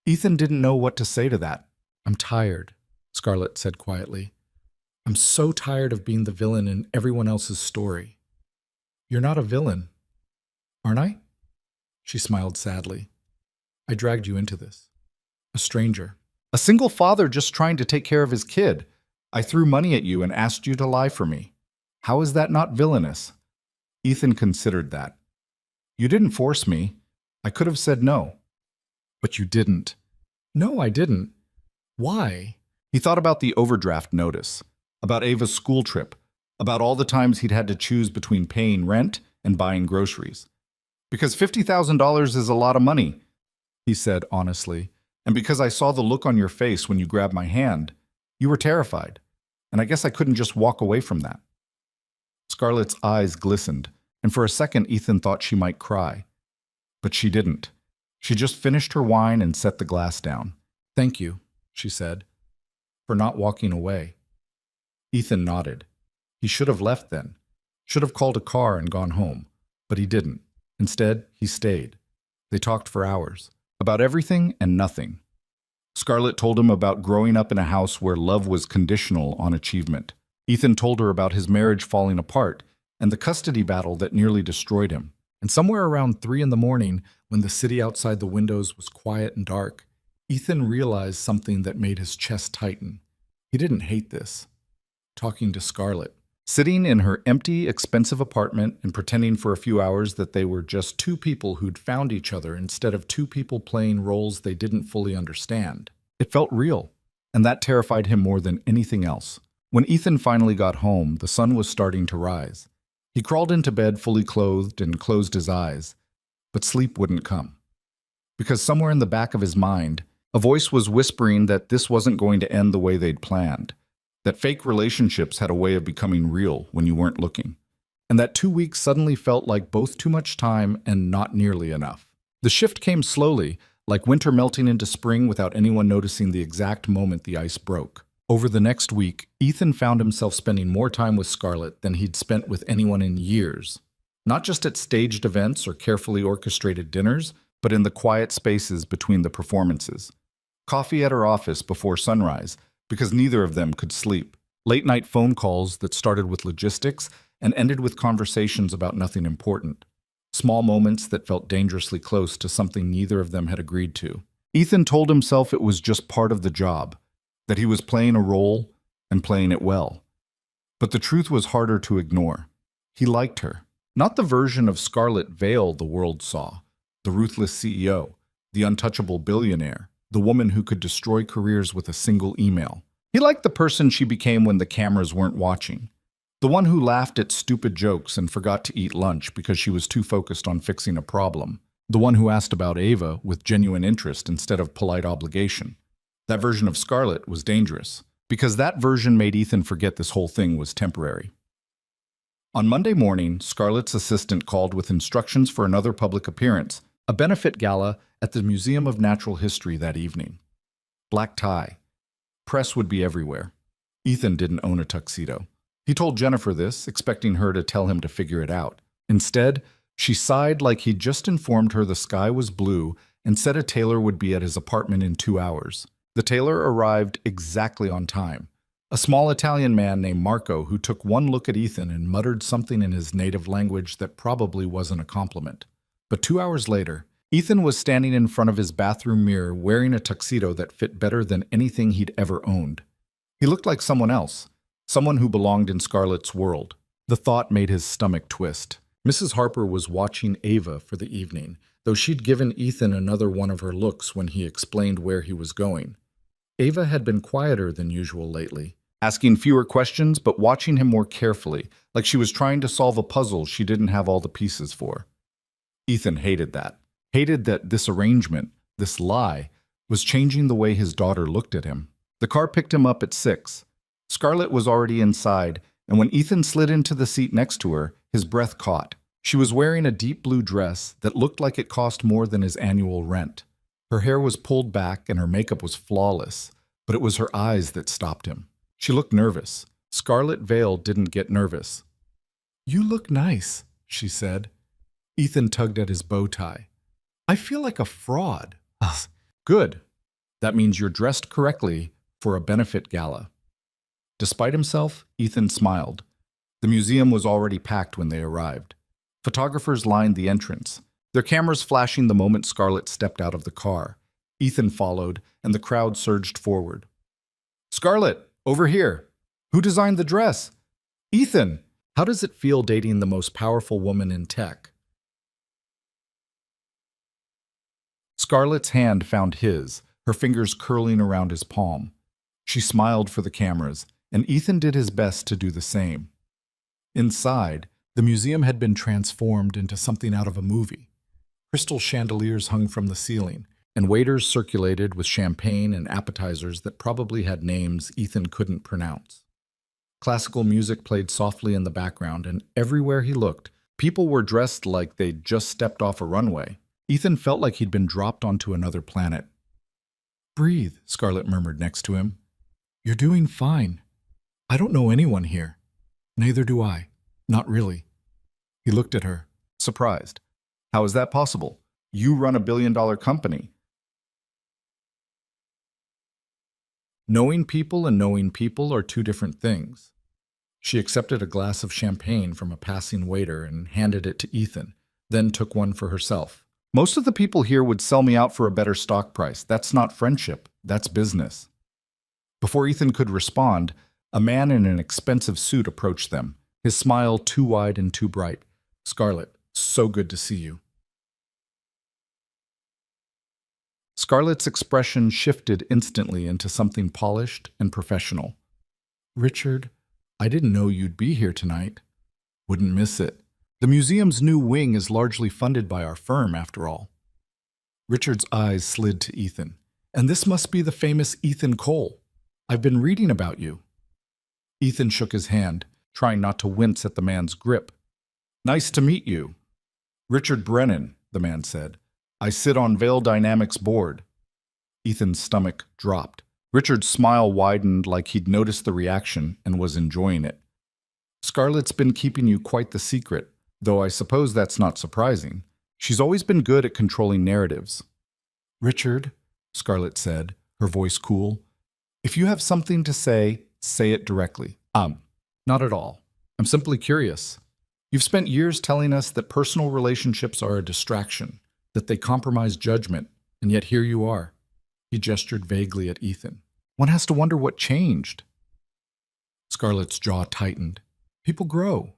Ethan didn't know what to say to that. "I'm tired," Scarlett said quietly. "I'm so tired of being the villain in everyone else's story." "You're not a villain, aren't I?" She smiled sadly. "I dragged you into this. A stranger. A single father just trying to take care of his kid. I threw money at you and asked you to lie for me. How is that not villainous?" Ethan considered that. "You didn't force me. I could have said no." "But you didn't." "No, I didn't. Why?" He thought about the overdraft notice, about Ava's school trip, about all the times he'd had to choose between paying rent and buying groceries. "Because $50,000 is a lot of money," he said honestly, "and because I saw the look on your face when you grabbed my hand, you were terrified, and I guess I couldn't just walk away from that." Scarlett's eyes glistened, and for a second Ethan thought she might cry. But she didn't. She just finished her wine and set the glass down. "Thank you," she said, "for not walking away." Ethan nodded. He should have left then, should have called a car and gone home, but he didn't. Instead, he stayed. They talked for hours, about everything and nothing. Scarlett told him about growing up in a house where love was conditional on achievement. Ethan told her about his marriage falling apart and the custody battle that nearly destroyed him. And somewhere around 3 in the morning, when the city outside the windows was quiet and dark, Ethan realized something that made his chest tighten. He didn't hate this. talking to Scarlett. Sitting in her empty, expensive apartment and pretending for a few hours that they were just two people who'd found each other instead of two people playing roles they didn't fully understand. It felt real, and that terrified him more than anything else. When Ethan finally got home, the sun was starting to rise. He crawled into bed fully clothed and closed his eyes, but sleep wouldn't come. Because somewhere in the back of his mind, a voice was whispering that this wasn't going to end the way they'd planned, that fake relationships had a way of becoming real when you weren't looking, and that 2 weeks suddenly felt like both too much time and not nearly enough. The shift came slowly, like winter melting into spring without anyone noticing the exact moment the ice broke. Over the next week, Ethan found himself spending more time with Scarlett than he'd spent with anyone in years. Not just at staged events or carefully orchestrated dinners, but in the quiet spaces between the performances. Coffee at her office before sunrise, because neither of them could sleep. Late-night phone calls that started with logistics and ended with conversations about nothing important. Small moments that felt dangerously close to something neither of them had agreed to. Ethan told himself it was just part of the job, that he was playing a role and playing it well. But the truth was harder to ignore. He liked her. Not the version of Scarlett Vale the world saw, the ruthless CEO, the untouchable billionaire, the woman who could destroy careers with a single email. He liked the person she became when the cameras weren't watching. The one who laughed at stupid jokes and forgot to eat lunch because she was too focused on fixing a problem. The one who asked about Ava with genuine interest instead of polite obligation. That version of Scarlett was dangerous, because that version made Ethan forget this whole thing was temporary. On Monday morning, Scarlett's assistant called with instructions for another public appearance, a benefit gala at the Museum of Natural History that evening. Black tie. Press would be everywhere. Ethan didn't own a tuxedo. He told Jennifer this, expecting her to tell him to figure it out. Instead, she sighed like he'd just informed her the sky was blue and said a tailor would be at his apartment in 2 hours. The tailor arrived exactly on time. A small Italian man named Marco who took one look at Ethan and muttered something in his native language that probably wasn't a compliment. But 2 hours later, Ethan was standing in front of his bathroom mirror wearing a tuxedo that fit better than anything he'd ever owned. He looked like someone else, someone who belonged in Scarlett's world. The thought made his stomach twist. Mrs. Harper was watching Ava for the evening, though she'd given Ethan another one of her looks when he explained where he was going. Ava had been quieter than usual lately, asking fewer questions but watching him more carefully, like she was trying to solve a puzzle she didn't have all the pieces for. Ethan hated that. Hated that this arrangement, this lie, was changing the way his daughter looked at him. The car picked him up at 6. Scarlett was already inside, and when Ethan slid into the seat next to her, his breath caught. She was wearing a deep blue dress that looked like it cost more than his annual rent. Her hair was pulled back and her makeup was flawless, but it was her eyes that stopped him. She looked nervous. Scarlett Vale didn't get nervous. "You look nice," she said. Ethan tugged at his bow tie. "I feel like a fraud." "Ugh. Good. That means you're dressed correctly for a benefit gala." Despite himself, Ethan smiled. The museum was already packed when they arrived. Photographers lined the entrance, their cameras flashing the moment Scarlett stepped out of the car. Ethan followed, and the crowd surged forward. "Scarlett, over here. Who designed the dress?" "Ethan, how does it feel dating the most powerful woman in tech?" Scarlett's hand found his, her fingers curling around his palm. She smiled for the cameras, and Ethan did his best to do the same. Inside, the museum had been transformed into something out of a movie. Crystal chandeliers hung from the ceiling, and waiters circulated with champagne and appetizers that probably had names Ethan couldn't pronounce. Classical music played softly in the background, and everywhere he looked, people were dressed like they'd just stepped off a runway. Ethan felt like he'd been dropped onto another planet. "Breathe," Scarlett murmured next to him. "You're doing fine. I don't know anyone here." "Neither do I. Not really." He looked at her, surprised. "How is that possible? You run a billion-dollar company." Knowing people and knowing people are two different things. She accepted a glass of champagne from a passing waiter and handed it to Ethan, then took one for herself. "Most of the people here would sell me out for a better stock price. That's not friendship. That's business." Before Ethan could respond, A man in an expensive suit approached them, his smile too wide and too bright. "Scarlett, so good to see you." Scarlett's expression shifted instantly into something polished and professional. "Richard, I didn't know you'd be here tonight." "Wouldn't miss it. The museum's new wing is largely funded by our firm, after all." Richard's eyes slid to Ethan. "And this must be the famous Ethan Cole. I've been reading about you." Ethan shook his hand, trying not to wince at the man's grip. "Nice to meet you." "Richard Brennan," the man said. "I sit on Veil Dynamics' board." Ethan's stomach dropped. Richard's smile widened like he'd noticed the reaction and was enjoying it. "Scarlett's been keeping you quite the secret, though I suppose that's not surprising. She's always been good at controlling narratives." "Richard," Scarlett said, her voice cool, "if you have something to say it directly." Not at all. I'm simply curious. You've spent years telling us that personal relationships are a distraction, that they compromise judgment, and yet here you are." He gestured vaguely at Ethan. "One has to wonder what changed." Scarlett's jaw tightened. "People grow.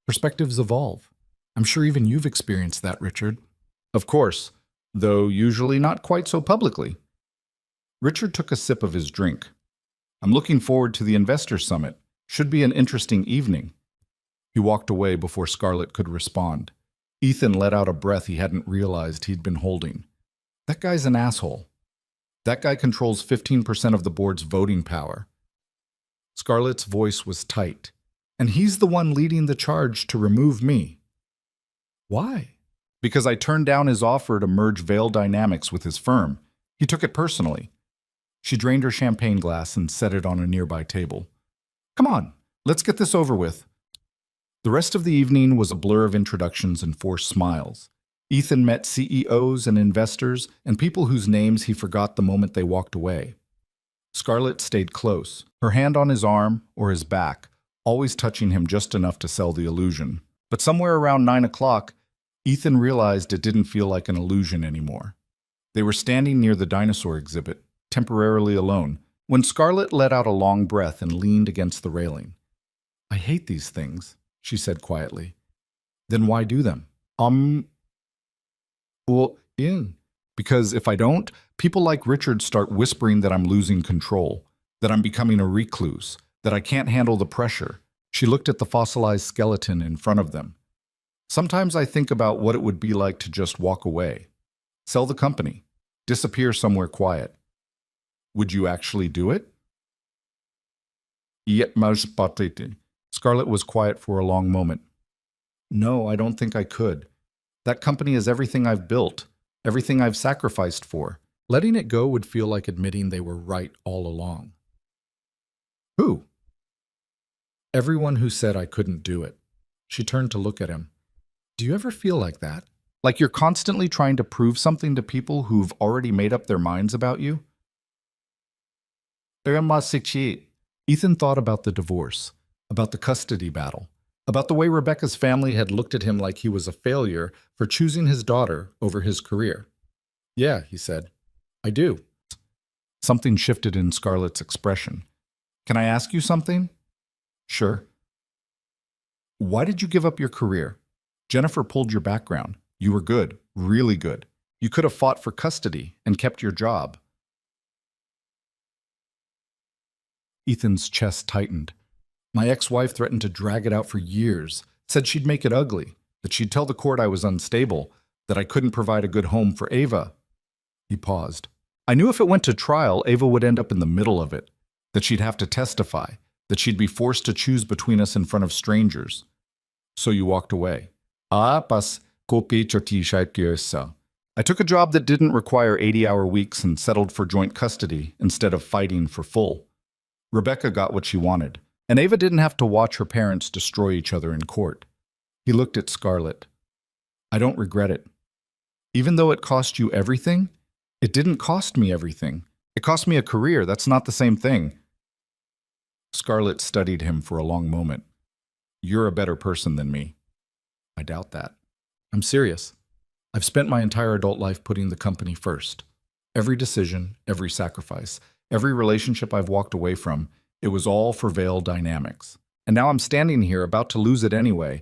Perspectives evolve. I'm sure even you've experienced that, Richard." "Of course, though usually not quite so publicly." Richard took a sip of his drink. "I'm looking forward to the Investor Summit. Should be an interesting evening." He walked away before Scarlett could respond. Ethan let out a breath he hadn't realized he'd been holding. That guy's an asshole. That guy controls 15% of the board's voting power. Scarlett's voice was tight. "And he's the one leading the charge to remove me." "Why?" "Because I turned down his offer to merge Veil Dynamics with his firm. He took it personally." She drained her champagne glass and set it on a nearby table. "Come on, let's get this over with." The rest of the evening was a blur of introductions and forced smiles. Ethan met CEOs and investors and people whose names he forgot the moment they walked away. Scarlett stayed close, her hand on his arm or his back, always touching him just enough to sell the illusion. But somewhere around 9 o'clock, Ethan realized it didn't feel like an illusion anymore. They were standing near the dinosaur exhibit, temporarily alone, when Scarlett let out a long breath and leaned against the railing. "I hate these things," she said quietly. "Then why do them?" Well, because if I don't, people like Richard start whispering that I'm losing control, that I'm becoming a recluse, that I can't handle the pressure." She looked at the fossilized skeleton in front of them. "Sometimes I think about what it would be like to just walk away, sell the company, disappear somewhere quiet." "Would you actually do it?" Scarlett was quiet for a long moment. "No, I don't think I could. That company is everything I've built, everything I've sacrificed for. Letting it go would feel like admitting they were right all along." "Who?" "Everyone who said I couldn't do it." She turned to look at him. "Do you ever feel like that? Like you're constantly trying to prove something to people who've already made up their minds about you?" Ethan thought about the divorce, about the custody battle, about the way Rebecca's family had looked at him like he was a failure for choosing his daughter over his career. "Yeah," he said, "I do." Something shifted in Scarlett's expression. "Can I ask you something?" "Sure." "Why did you give up your career? Jennifer pulled your background. You were good, really good. You could have fought for custody and kept your job." Ethan's chest tightened. "My ex-wife threatened to drag it out for years, said she'd make it ugly, that she'd tell the court I was unstable, that I couldn't provide a good home for Ava." He paused. "I knew if it went to trial, Ava would end up in the middle of it, that she'd have to testify, that she'd be forced to choose between us in front of strangers. So you walked away." I took a job that didn't require 80-hour weeks and settled for joint custody instead of fighting for full. Rebecca got what she wanted, and Ava didn't have to watch her parents destroy each other in court." He looked at Scarlett. "I don't regret it. Even though it cost you everything, it didn't cost me everything. It cost me a career. That's not the same thing." Scarlett studied him for a long moment. "You're a better person than me." "I doubt that. I'm serious. I've spent my entire adult life putting the company first. Every decision, every sacrifice, every relationship I've walked away from, It was all for Veil Dynamics. And now I'm standing here about to lose it anyway,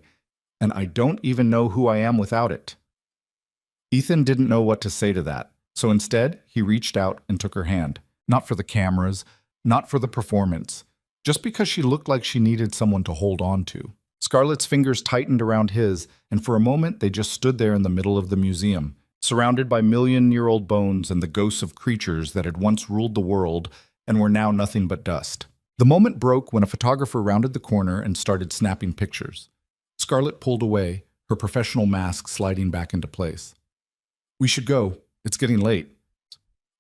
and I don't even know who I am without it. Ethan didn't know what to say to that, so instead he reached out and took her hand. Not for the cameras, not for the performance, just because she looked like she needed someone to hold on to. Scarlett's fingers tightened around his, and for a moment they just stood there in the middle of the museum, surrounded by million-year-old bones and the ghosts of creatures that had once ruled the world and were now nothing but dust. The moment broke when a photographer rounded the corner and started snapping pictures. Scarlett pulled away, her professional mask sliding back into place. "We should go. It's getting late."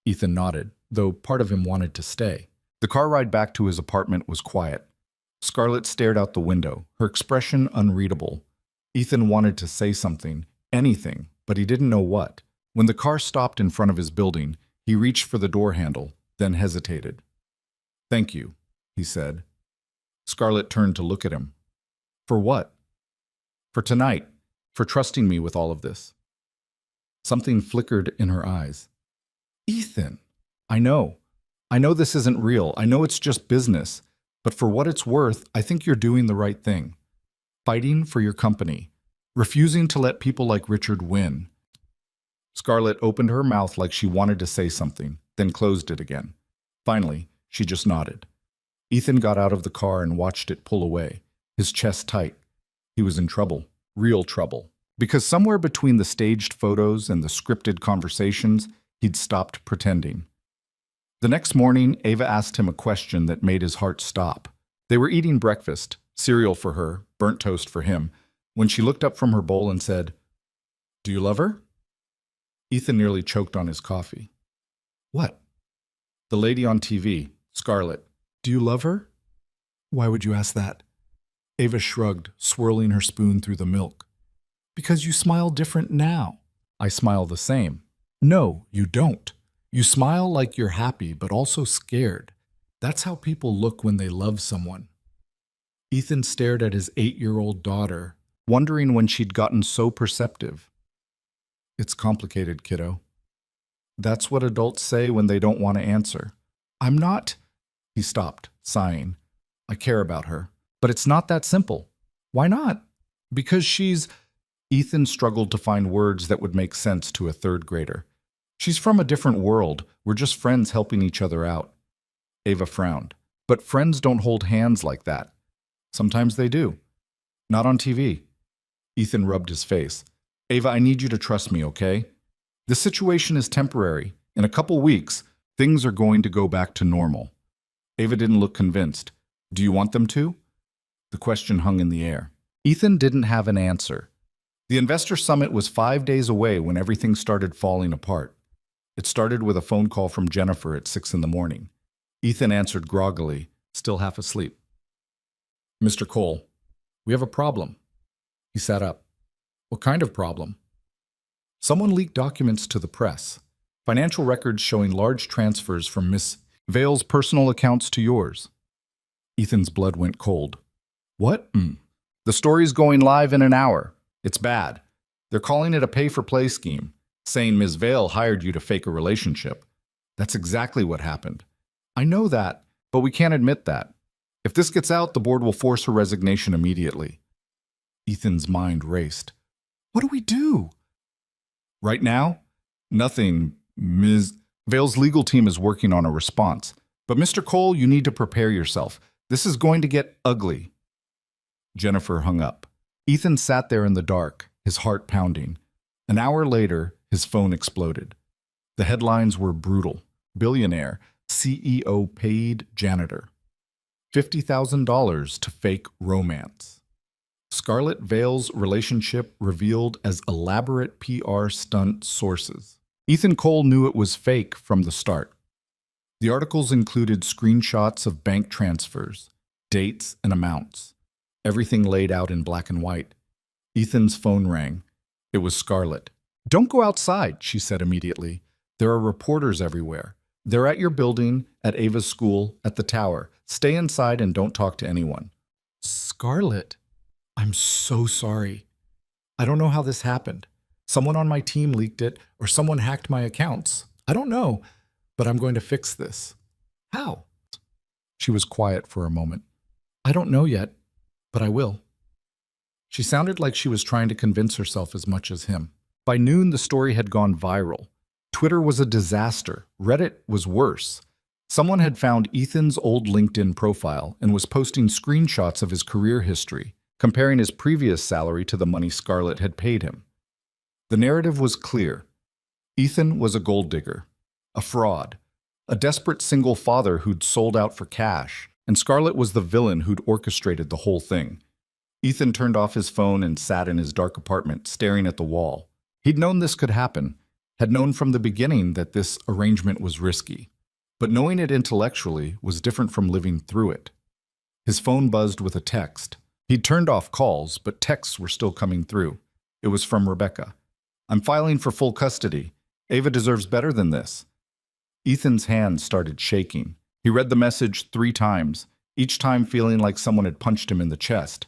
Ethan nodded, though part of him wanted to stay. The car ride back to his apartment was quiet. Scarlett stared out the window, her expression unreadable. Ethan wanted to say something, anything, but he didn't know what. When the car stopped in front of his building, he reached for the door handle, then hesitated. "Thank you," he said. Scarlett turned to look at him. "For what?" "For tonight, for trusting me with all of this." Something flickered in her eyes. "Ethan, I know this isn't real. I know it's just business. But for what it's worth, I think you're doing the right thing. Fighting for your company. Refusing to let people like Richard win." Scarlett opened her mouth like she wanted to say something, then closed it again. Finally, she just nodded. Ethan got out of the car and watched it pull away, his chest tight. He was in trouble, real trouble. Because somewhere between the staged photos and the scripted conversations, he'd stopped pretending. The next morning, Ava asked him a question that made his heart stop. They were eating breakfast, cereal for her, burnt toast for him, when she looked up from her bowl and said, "Do you love her?" Ethan nearly choked on his coffee. "What?" "The lady on TV, Scarlett. Do you love her?" "Why would you ask that?" Ava shrugged, swirling her spoon through the milk. "Because you smile different now." "I smile the same." "No, you don't. You smile like you're happy, but also scared. That's how people look when they love someone." Ethan stared at his 8-year-old daughter, wondering when she'd gotten so perceptive. "It's complicated, kiddo." That's what adults say when they don't want to answer. "I'm not—" He stopped, sighing. "I care about her. But it's not that simple." "Why not?" "Because she's—" Ethan struggled to find words that would make sense to a third grader. "She's from a different world. We're just friends helping each other out." Ava frowned. "But friends don't hold hands like that." "Sometimes they do. Not on TV." Ethan rubbed his face. "Ava, I need you to trust me, okay? This situation is temporary. In a couple weeks, things are going to go back to normal." Ava didn't look convinced. "Do you want them to?" The question hung in the air. Ethan didn't have an answer. The investor summit was 5 days away when everything started falling apart. It started with a phone call from Jennifer at 6 in the morning. Ethan answered groggily, still half asleep. "Mr. Cole, we have a problem." He sat up. "What kind of problem?" "Someone leaked documents to the press. Financial records showing large transfers from Miss Vale's personal accounts to yours." Ethan's blood went cold. "What?" "The story's going live in an hour. It's bad. They're calling it a pay-for-play scheme, saying Ms. Vale hired you to fake a relationship. That's exactly what happened. I know that, but we can't admit that. If this gets out, the board will force her resignation immediately." Ethan's mind raced. "What do we do?" "Right now? Nothing. Ms. Vale's legal team is working on a response. But Mr. Cole, you need to prepare yourself. This is going to get ugly." Jennifer hung up. Ethan sat there in the dark, his heart pounding. An hour later, his phone exploded. The headlines were brutal. Billionaire, CEO paid janitor. $50,000 to fake romance. Scarlett Vale's relationship revealed as elaborate PR stunt sources. Ethan Cole knew it was fake from the start. The articles included screenshots of bank transfers, dates, and amounts. Everything laid out in black and white. Ethan's phone rang. It was Scarlett. "Don't go outside," she said immediately. "There are reporters everywhere. They're at your building, at Ava's school, at the tower. Stay inside and don't talk to anyone." "Scarlett, I'm so sorry. I don't know how this happened. Someone on my team leaked it, or someone hacked my accounts. I don't know, but I'm going to fix this." "How?" She was quiet for a moment. I don't know yet, but I will. She sounded like she was trying to convince herself as much as him. By noon, the story had gone viral. Twitter was a disaster. Reddit was worse. Someone had found Ethan's old LinkedIn profile and was posting screenshots of his career history, comparing his previous salary to the money Scarlett had paid him. The narrative was clear. Ethan was a gold digger, a fraud, a desperate single father who'd sold out for cash, and Scarlett was the villain who'd orchestrated the whole thing. Ethan turned off his phone and sat in his dark apartment, staring at the wall. He'd known this could happen, had known from the beginning that this arrangement was risky. But knowing it intellectually was different from living through it. His phone buzzed with a text. He'd turned off calls, but texts were still coming through. It was from Rebecca. I'm filing for full custody. Ava deserves better than this. Ethan's hands started shaking. He read the message 3 times, each time feeling like someone had punched him in the chest.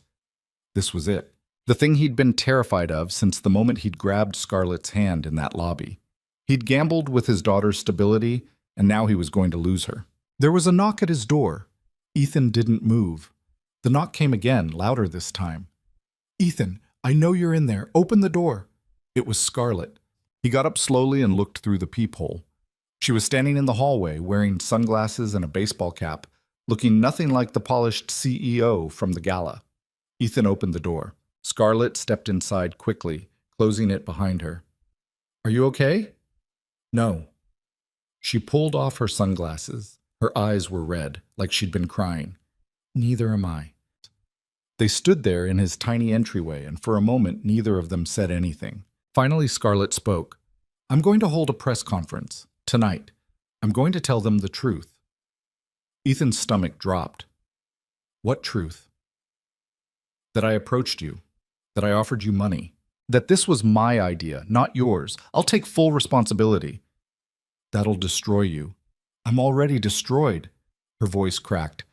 This was it. The thing he'd been terrified of since the moment he'd grabbed Scarlett's hand in that lobby. He'd gambled with his daughter's stability, and now he was going to lose her. There was a knock at his door. Ethan didn't move. The knock came again, louder this time. Ethan, I know you're in there. Open the door. It was Scarlett. He got up slowly and looked through the peephole. She was standing in the hallway, wearing sunglasses and a baseball cap, looking nothing like the polished CEO from the gala. Ethan opened the door. Scarlett stepped inside quickly, closing it behind her. Are you okay? No. She pulled off her sunglasses. Her eyes were red, like she'd been crying. Neither am I. They stood there in his tiny entryway, and for a moment neither of them said anything. Finally, Scarlett spoke. I'm going to hold a press conference. Tonight. I'm going to tell them the truth. Ethan's stomach dropped. What truth? That I approached you. That I offered you money. That this was my idea, not yours. I'll take full responsibility. That'll destroy you. I'm already destroyed. Her voice cracked.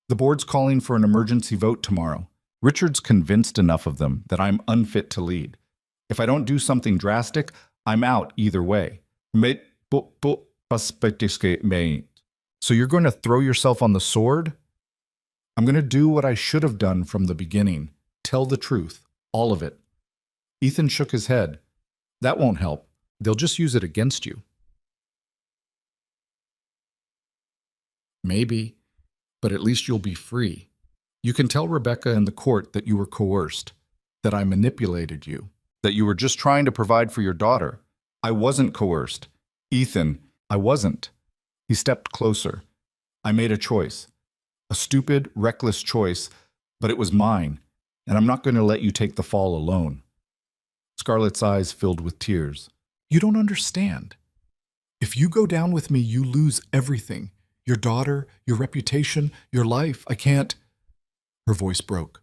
The board's calling for an emergency vote tomorrow. Richard's convinced enough of them that I'm unfit to lead. If I don't do something drastic, I'm out either way. So you're going to throw yourself on the sword? I'm going to do what I should have done from the beginning. Tell the truth. All of it. Ethan shook his head. That won't help. They'll just use it against you. Maybe, but at least you'll be free. You can tell Rebecca in the court that you were coerced, that I manipulated you, that you were just trying to provide for your daughter. I wasn't coerced. Ethan, I wasn't. He stepped closer. I made a choice. A stupid, reckless choice, but it was mine, and I'm not going to let you take the fall alone. Scarlett's eyes filled with tears. You don't understand. If you go down with me, you lose everything. Your daughter, your reputation, your life. I can't. Her voice broke.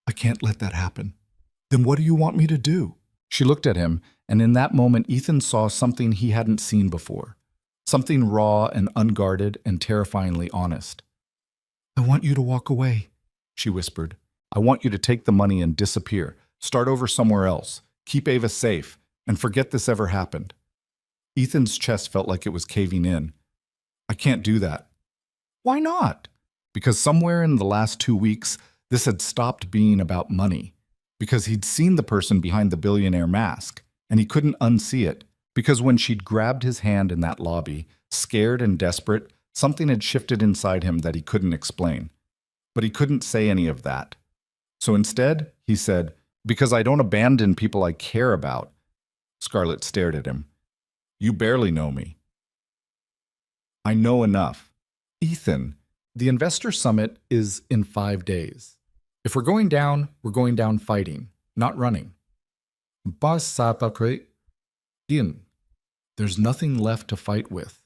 I can't let that happen. Then what do you want me to do? She looked at him, and in that moment, Ethan saw something he hadn't seen before. Something raw and unguarded and terrifyingly honest. I want you to walk away, she whispered. I want you to take the money and disappear. Start over somewhere else. Keep Ava safe, and forget this ever happened. Ethan's chest felt like it was caving in. I can't do that. Why not? Because somewhere in the last 2 weeks, this had stopped being about money. Because he'd seen the person behind the billionaire mask, and he couldn't unsee it. Because when she'd grabbed his hand in that lobby, scared and desperate, something had shifted inside him that he couldn't explain. But he couldn't say any of that. So instead, he said, because I don't abandon people I care about. Scarlett stared at him. You barely know me. I know enough. Ethan, the investor summit is in 5 days. If we're going down fighting, not running. There's nothing left to fight with.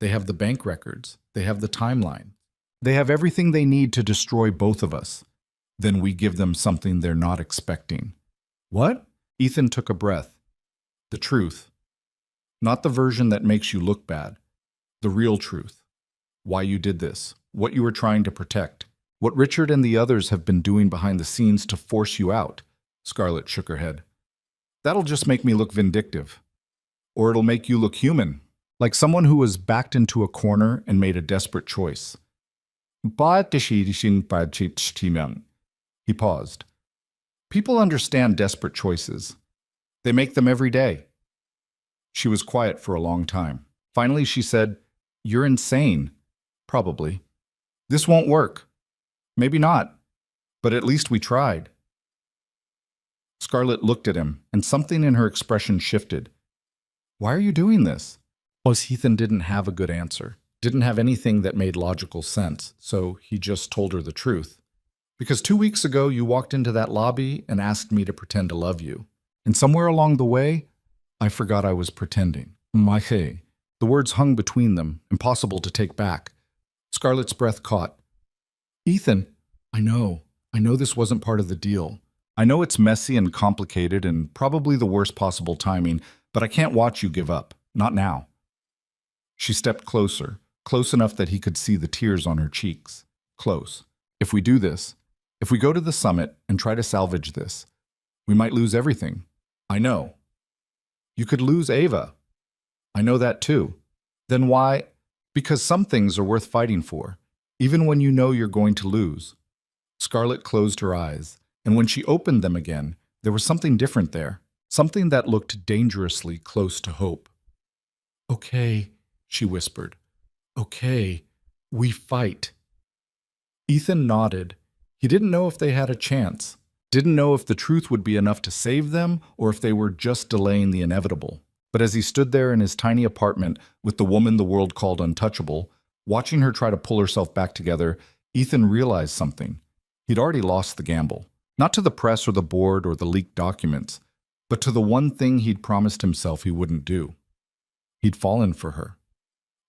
They have the bank records. They have the timeline. They have everything they need to destroy both of us. Then we give them something they're not expecting. What? Ethan took a breath. The truth. Not the version that makes you look bad. The real truth. Why you did this. What you were trying to protect. What Richard and the others have been doing behind the scenes to force you out. Scarlett shook her head. That'll just make me look vindictive. Or it'll make you look human. Like someone who was backed into a corner and made a desperate choice. He paused. People understand desperate choices. They make them every day. She was quiet for a long time. Finally, she said, "You're insane." "Probably. This won't work." "Maybe not. But at least we tried." Scarlett looked at him, and something in her expression shifted. "Why are you doing this?" Ethan didn't have a good answer. Didn't have anything that made logical sense, so he just told her the truth. "Because 2 weeks ago you walked into that lobby and asked me to pretend to love you. And somewhere along the way, I forgot I was pretending." The words hung between them, impossible to take back. Scarlett's breath caught. "Ethan, I know this wasn't part of the deal. I know it's messy and complicated and probably the worst possible timing, but I can't watch you give up. Not now." She stepped closer, close enough that he could see the tears on her cheeks. Close. "If we do this, if we go to the summit and try to salvage this, we might lose everything. I know. You could lose Ava. I know that too. Then why? Because some things are worth fighting for, even when you know you're going to lose." Scarlett closed her eyes, and when she opened them again, there was something different there, something that looked dangerously close to hope. "Okay," she whispered. "Okay, we fight." Ethan nodded. He didn't know if they had a chance, didn't know if the truth would be enough to save them or if they were just delaying the inevitable. But as he stood there in his tiny apartment with the woman the world called untouchable, watching her try to pull herself back together, Ethan realized something. He'd already lost the gamble. Not to the press or the board or the leaked documents, but to the one thing he'd promised himself he wouldn't do. He'd fallen for her.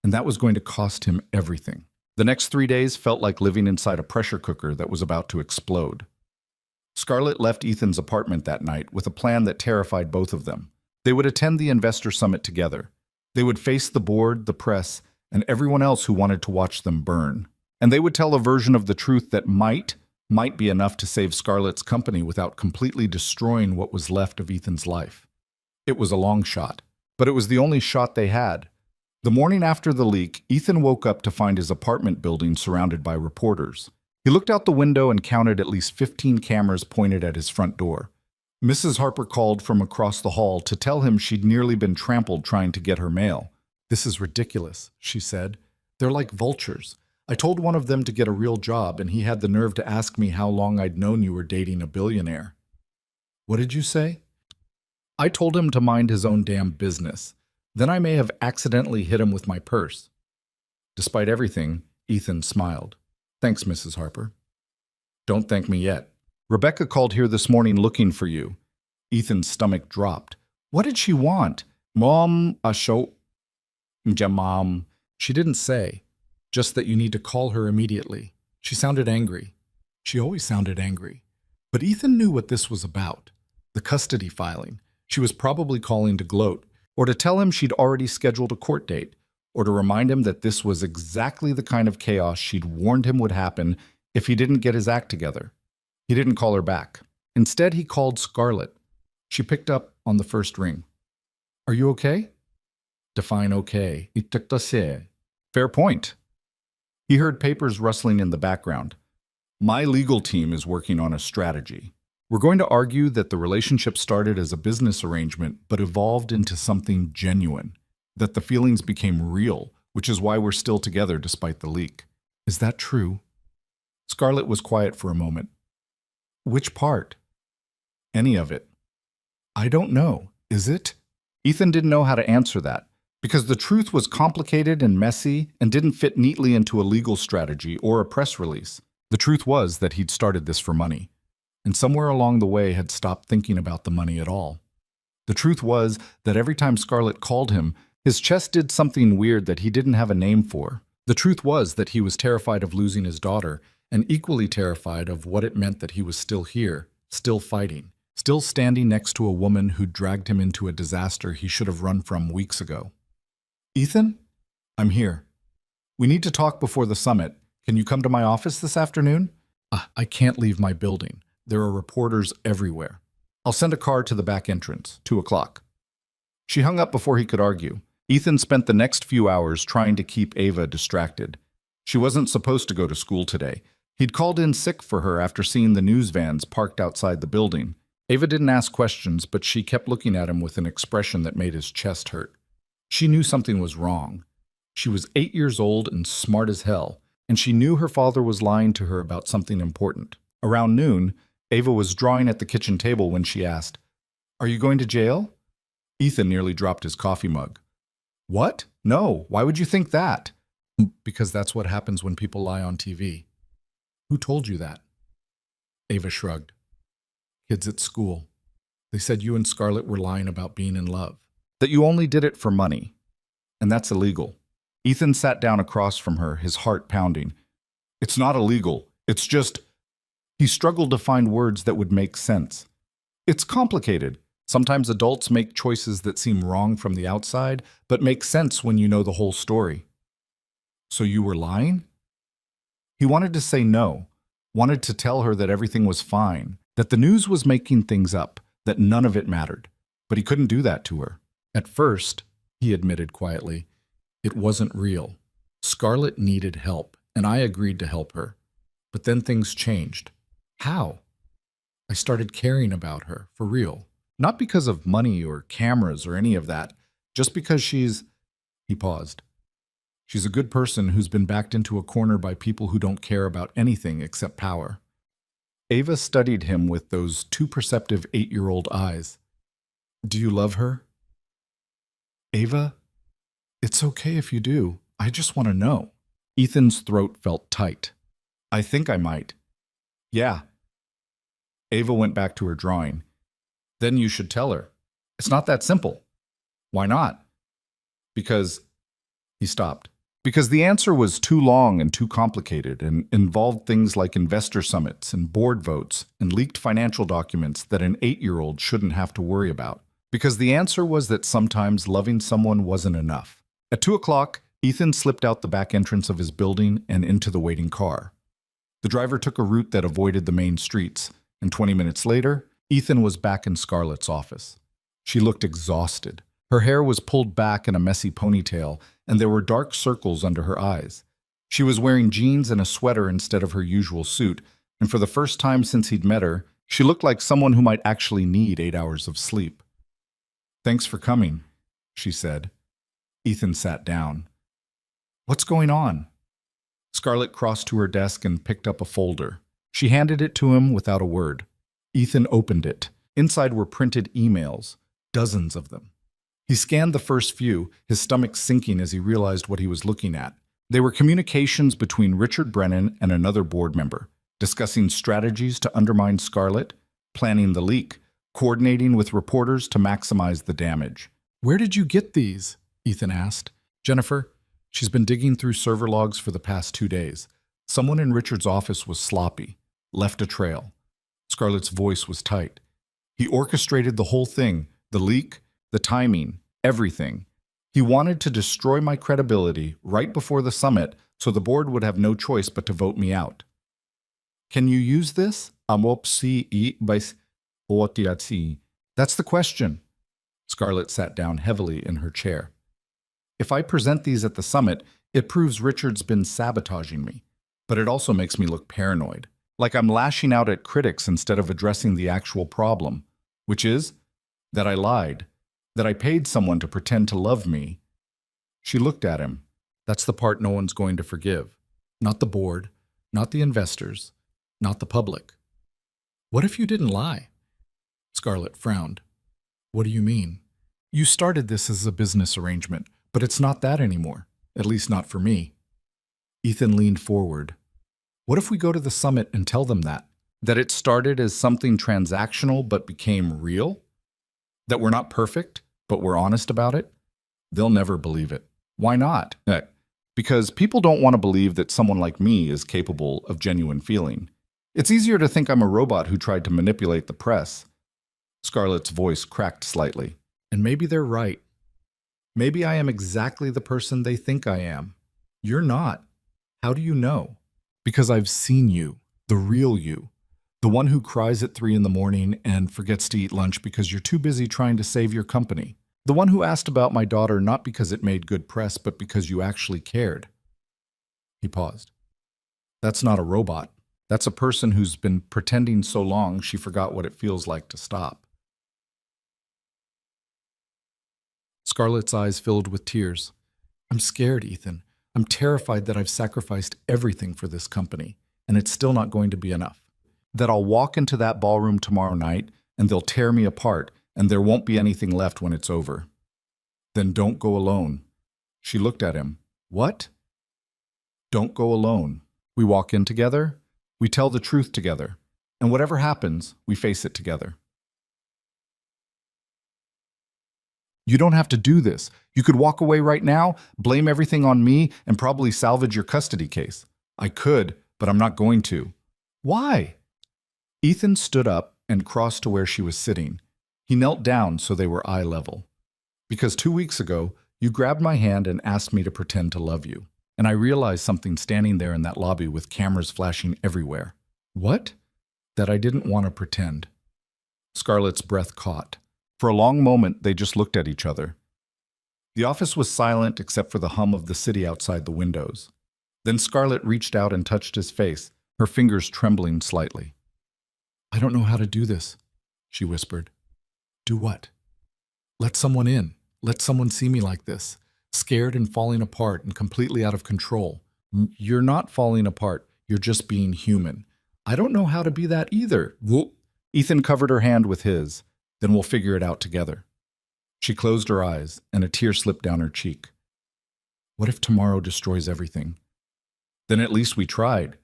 And that was going to cost him everything. The next 3 days felt like living inside a pressure cooker that was about to explode. Scarlett left Ethan's apartment that night with a plan that terrified both of them. They would attend the investor summit together. They would face the board, the press, and everyone else who wanted to watch them burn. And they would tell a version of the truth that might be enough to save Scarlett's company without completely destroying what was left of Ethan's life. It was a long shot, but it was the only shot they had. The morning after the leak, Ethan woke up to find his apartment building surrounded by reporters. He looked out the window and counted at least 15 cameras pointed at his front door. Mrs. Harper called from across the hall to tell him she'd nearly been trampled trying to get her mail. "This is ridiculous," she said. "They're like vultures. I told one of them to get a real job, and he had the nerve to ask me how long I'd known you were dating a billionaire." "What did you say?" "I told him to mind his own damn business. Then I may have accidentally hit him with my purse." Despite everything, Ethan smiled. "Thanks, Mrs. Harper." "Don't thank me yet. Rebecca called here this morning looking for you." Ethan's stomach dropped. What did she want? "Mom, a show." "Mom." She didn't say, just that you need to call her immediately. She sounded angry. She always sounded angry. But Ethan knew what this was about. The custody filing. She was probably calling to gloat, or to tell him she'd already scheduled a court date, or to remind him that this was exactly the kind of chaos she'd warned him would happen if he didn't get his act together. He didn't call her back. Instead, he called Scarlett. She picked up on the first ring. "Are you okay?" Define okay. Fair point. He heard papers rustling in the background. "My legal team is working on a strategy. We're going to argue that the relationship started as a business arrangement but evolved into something genuine, that the feelings became real, which is why we're still together despite the leak." "Is that true?" Scarlett was quiet for a moment. "Which part?" "Any of it." "I don't know. Is it?" Ethan didn't know how to answer that, because the truth was complicated and messy and didn't fit neatly into a legal strategy or a press release. The truth was that he'd started this for money, and somewhere along the way had stopped thinking about the money at all. The truth was that every time Scarlett called him, his chest did something weird that he didn't have a name for. The truth was that he was terrified of losing his daughter, and equally terrified of what it meant that he was still here, still fighting, still standing next to a woman who dragged him into a disaster he should have run from weeks ago. "Ethan? I'm here. We need to talk before the summit. Can you come to my office this afternoon?" I can't leave my building. There are reporters everywhere. I'll send a car to the back entrance, 2 o'clock. She hung up before he could argue. Ethan spent the next few hours trying to keep Ava distracted. She wasn't supposed to go to school today. He'd called in sick for her after seeing the news vans parked outside the building. Ava didn't ask questions, but she kept looking at him with an expression that made his chest hurt. She knew something was wrong. She was 8 years old and smart as hell, and she knew her father was lying to her about something important. Around noon, Ava was drawing at the kitchen table when she asked, "Are you going to jail?" Ethan nearly dropped his coffee mug. "What? No, why would you think that?" "Because that's what happens when people lie on TV." "Who told you that?" Ava shrugged. "Kids at school. They said you and Scarlett were lying about being in love. That you only did it for money. And that's illegal." Ethan sat down across from her, his heart pounding. "It's not illegal. It's just—" He struggled to find words that would make sense. "It's complicated. Sometimes adults make choices that seem wrong from the outside, but make sense when you know the whole story." "So you were lying?" He wanted to say no, wanted to tell her that everything was fine, that the news was making things up, that none of it mattered. But he couldn't do that to her. At first, he admitted quietly, it wasn't real. Scarlett needed help, and I agreed to help her. But then things changed. How? I started caring about her, for real. Not because of money or cameras or any of that, just because she's— He paused. "She's a good person who's been backed into a corner by people who don't care about anything except power." Ava studied him with those too perceptive 8-year-old eyes. "Do you love her?" "Ava, it's okay if you do. I just want to know." Ethan's throat felt tight. "I think I might." "Yeah." Ava went back to her drawing. "Then you should tell her. It's not that simple." "Why not?" "Because—" He stopped. Because the answer was too long and too complicated and involved things like investor summits and board votes and leaked financial documents that an 8-year-old shouldn't have to worry about. Because the answer was that sometimes loving someone wasn't enough. At 2 o'clock, Ethan slipped out the back entrance of his building and into the waiting car. The driver took a route that avoided the main streets, and 20 minutes later, Ethan was back in Scarlett's office. She looked exhausted. Her hair was pulled back in a messy ponytail, and there were dark circles under her eyes. She was wearing jeans and a sweater instead of her usual suit, and for the first time since he'd met her, she looked like someone who might actually need 8 hours of sleep. "Thanks for coming," she said. Ethan sat down. "What's going on?" Scarlett crossed to her desk and picked up a folder. She handed it to him without a word. Ethan opened it. Inside were printed emails, dozens of them. He scanned the first few, his stomach sinking as he realized what he was looking at. They were communications between Richard Brennan and another board member, discussing strategies to undermine Scarlett, planning the leak, coordinating with reporters to maximize the damage. "Where did you get these?" Ethan asked. "Jennifer, she's been digging through server logs for the past 2 days. Someone in Richard's office was sloppy, left a trail." Scarlett's voice was tight. "He orchestrated the whole thing, the leak, the timing, everything. He wanted to destroy my credibility right before the summit so the board would have no choice but to vote me out." "Can you use this?" That's the question. Scarlett sat down heavily in her chair. "If I present these at the summit, it proves Richard's been sabotaging me. But it also makes me look paranoid, like I'm lashing out at critics instead of addressing the actual problem, which is that I lied, that I paid someone to pretend to love me." She looked at him. "That's the part no one's going to forgive. Not the board, not the investors, not the public." "What if you didn't lie?" Scarlett frowned. "What do you mean?" "You started this as a business arrangement, but it's not that anymore, at least not for me." Ethan leaned forward. "What if we go to the summit and tell them that? That it started as something transactional but became real? That we're not perfect, but we're honest about it?" "They'll never believe it." "Why not?" "Because people don't want to believe that someone like me is capable of genuine feeling. It's easier to think I'm a robot who tried to manipulate the press." Scarlett's voice cracked slightly. "And maybe they're right. Maybe I am exactly the person they think I am. You're not. How do you know?" "Because I've seen you, the real you. The one who cries at 3 in the morning and forgets to eat lunch because you're too busy trying to save your company. The one who asked about my daughter not because it made good press, but because you actually cared." He paused. That's not a robot. That's a person who's been pretending so long she forgot what it feels like to stop. Scarlett's eyes filled with tears. I'm scared, Ethan. I'm terrified that I've sacrificed everything for this company, and it's still not going to be enough. That I'll walk into that ballroom tomorrow night, and they'll tear me apart, and there won't be anything left when it's over. Then don't go alone. She looked at him. What? Don't go alone. We walk in together, we tell the truth together, and whatever happens, we face it together. You don't have to do this. You could walk away right now, blame everything on me, and probably salvage your custody case. I could, but I'm not going to. Why? Ethan stood up and crossed to where she was sitting. He knelt down so they were eye level. Because 2 weeks ago, you grabbed my hand and asked me to pretend to love you. And I realized something standing there in that lobby with cameras flashing everywhere. What? That I didn't want to pretend. Scarlett's breath caught. For a long moment, they just looked at each other. The office was silent except for the hum of the city outside the windows. Then Scarlett reached out and touched his face, her fingers trembling slightly. I don't know how to do this, she whispered. Do what? Let someone in. Let someone see me like this, scared and falling apart and completely out of control. You're not falling apart. You're just being human. I don't know how to be that either. Ethan covered her hand with his. Then we'll figure it out together. She closed her eyes, and a tear slipped down her cheek. What if tomorrow destroys everything? Then at least we tried.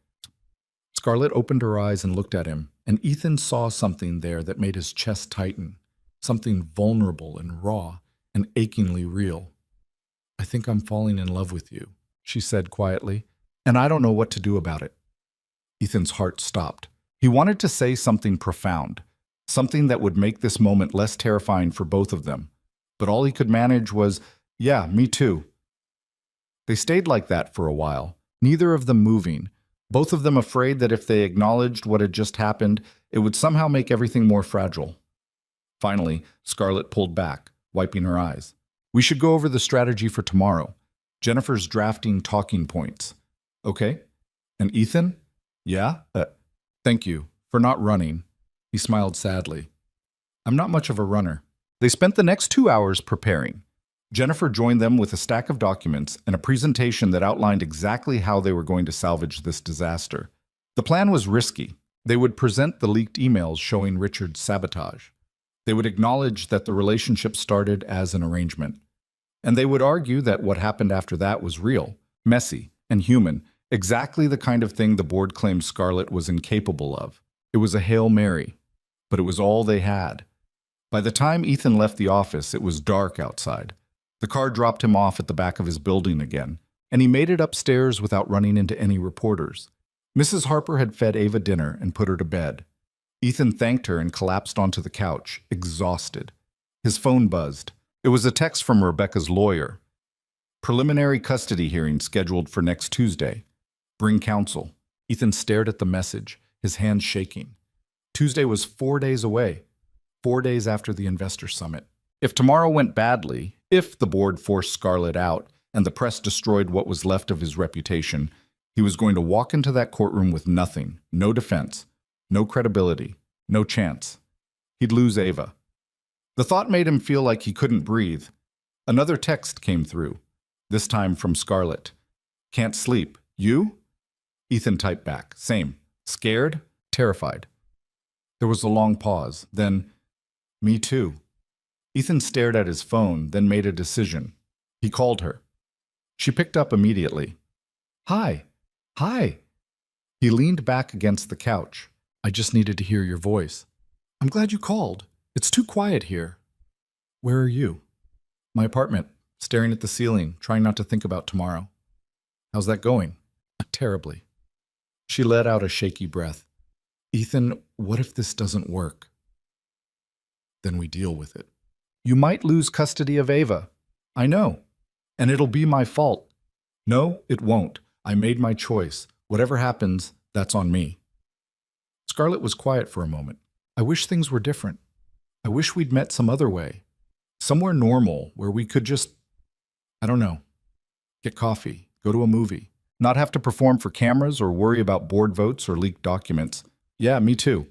Scarlett opened her eyes and looked at him, and Ethan saw something there that made his chest tighten, something vulnerable and raw and achingly real. I think I'm falling in love with you, she said quietly, and I don't know what to do about it. Ethan's heart stopped. He wanted to say something profound, something that would make this moment less terrifying for both of them. But all he could manage was, yeah, me too. They stayed like that for a while, neither of them moving, both of them afraid that if they acknowledged what had just happened, it would somehow make everything more fragile. Finally, Scarlett pulled back, wiping her eyes. We should go over the strategy for tomorrow. Jennifer's drafting talking points. Okay? And Ethan? Yeah? Thank you for not running. He smiled sadly. I'm not much of a runner. They spent the next 2 hours preparing. Jennifer joined them with a stack of documents and a presentation that outlined exactly how they were going to salvage this disaster. The plan was risky. They would present the leaked emails showing Richard's sabotage. They would acknowledge that the relationship started as an arrangement. And they would argue that what happened after that was real, messy, and human, exactly the kind of thing the board claimed Scarlett was incapable of. It was a Hail Mary, but it was all they had. By the time Ethan left the office, it was dark outside. The car dropped him off at the back of his building again, and he made it upstairs without running into any reporters. Mrs. Harper had fed Ava dinner and put her to bed. Ethan thanked her and collapsed onto the couch, exhausted. His phone buzzed. It was a text from Rebecca's lawyer. Preliminary custody hearing scheduled for next Tuesday. Bring counsel. Ethan stared at the message, his hands shaking. Tuesday was 4 days away, 4 days after the investor summit. If tomorrow went badly, if the board forced Scarlett out and the press destroyed what was left of his reputation, he was going to walk into that courtroom with nothing, no defense, no credibility, no chance. He'd lose Ava. The thought made him feel like he couldn't breathe. Another text came through, this time from Scarlett. Can't sleep. You? Ethan typed back. Same. Scared? Terrified. There was a long pause. Then, me too. Ethan stared at his phone, then made a decision. He called her. She picked up immediately. Hi. Hi. He leaned back against the couch. I just needed to hear your voice. I'm glad you called. It's too quiet here. Where are you? My apartment, staring at the ceiling, trying not to think about tomorrow. How's that going? Terribly. She let out a shaky breath. Ethan, what if this doesn't work? Then we deal with it. You might lose custody of Ava. I know. And it'll be my fault. No, it won't. I made my choice. Whatever happens, that's on me. Scarlett was quiet for a moment. I wish things were different. I wish we'd met some other way. Somewhere normal where we could just, I don't know, get coffee, go to a movie. Not have to perform for cameras or worry about board votes or leaked documents. Yeah, me too.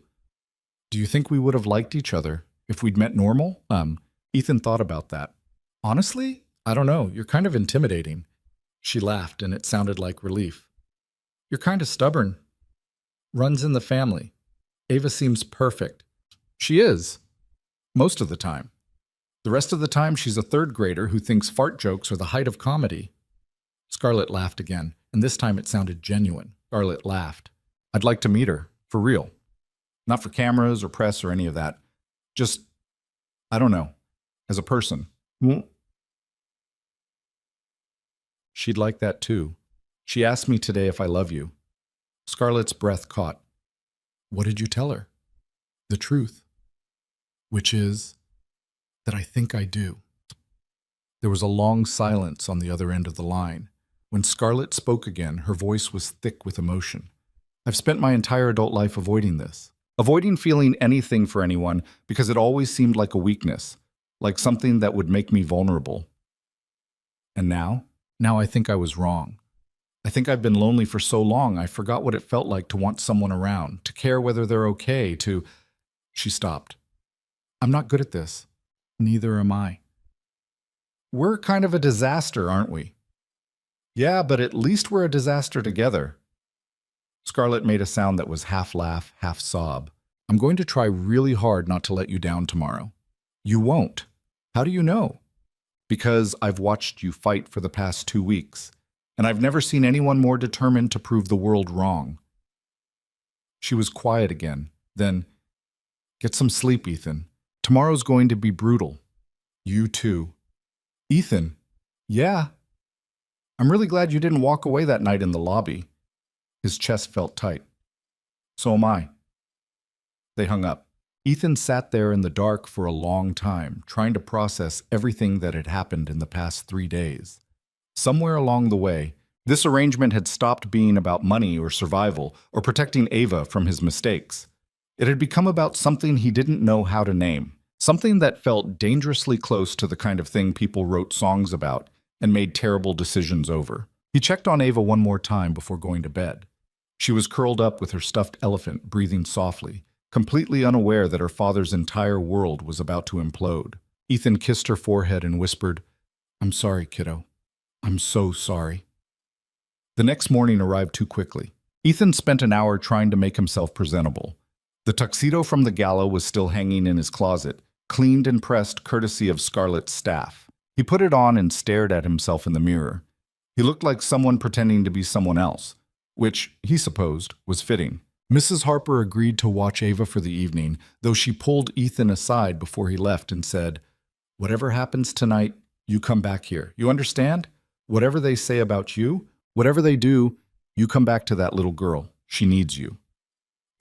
Do you think we would have liked each other if we'd met normal? Ethan thought about that. Honestly, I don't know. You're kind of intimidating. She laughed, and it sounded like relief. You're kind of stubborn. Runs in the family. Ava seems perfect. She is. Most of the time. The rest of the time, she's a third grader who thinks fart jokes are the height of comedy. Scarlett laughed again, and this time it sounded genuine. Scarlett laughed. I'd like to meet her, for real. Not for cameras or press or any of that. Just, I don't know, as a person. She'd like that too. She asked me today if I love you. Scarlett's breath caught. What did you tell her? The truth. Which is that I think I do. There was a long silence on the other end of the line. When Scarlett spoke again, her voice was thick with emotion. I've spent my entire adult life avoiding this. Avoiding feeling anything for anyone because it always seemed like a weakness, like something that would make me vulnerable. And now? Now I think I was wrong. I think I've been lonely for so long I forgot what it felt like to want someone around, to care whether they're okay, to... She stopped. I'm not good at this. Neither am I. We're kind of a disaster, aren't we? Yeah, but at least we're a disaster together. Scarlett made a sound that was half laugh, half sob. I'm going to try really hard not to let you down tomorrow. You won't. How do you know? Because I've watched you fight for the past 2 weeks, and I've never seen anyone more determined to prove the world wrong. She was quiet again. Then, get some sleep, Ethan. Tomorrow's going to be brutal. You too. Ethan, yeah. I'm really glad you didn't walk away that night in the lobby. His chest felt tight. So am I. They hung up. Ethan sat there in the dark for a long time, trying to process everything that had happened in the past 3 days. Somewhere along the way, this arrangement had stopped being about money or survival or protecting Ava from his mistakes. It had become about something he didn't know how to name, something that felt dangerously close to the kind of thing people wrote songs about and made terrible decisions over. He checked on Ava one more time before going to bed. She was curled up with her stuffed elephant, breathing softly, completely unaware that her father's entire world was about to implode. Ethan kissed her forehead and whispered, I'm sorry, kiddo. I'm so sorry. The next morning arrived too quickly. Ethan spent an hour trying to make himself presentable. The tuxedo from the gala was still hanging in his closet, cleaned and pressed courtesy of Scarlett's staff. He put it on and stared at himself in the mirror. He looked like someone pretending to be someone else, which, he supposed, was fitting. Mrs. Harper agreed to watch Ava for the evening, though she pulled Ethan aside before he left and said, Whatever happens tonight, you come back here. You understand? Whatever they say about you, whatever they do, you come back to that little girl. She needs you.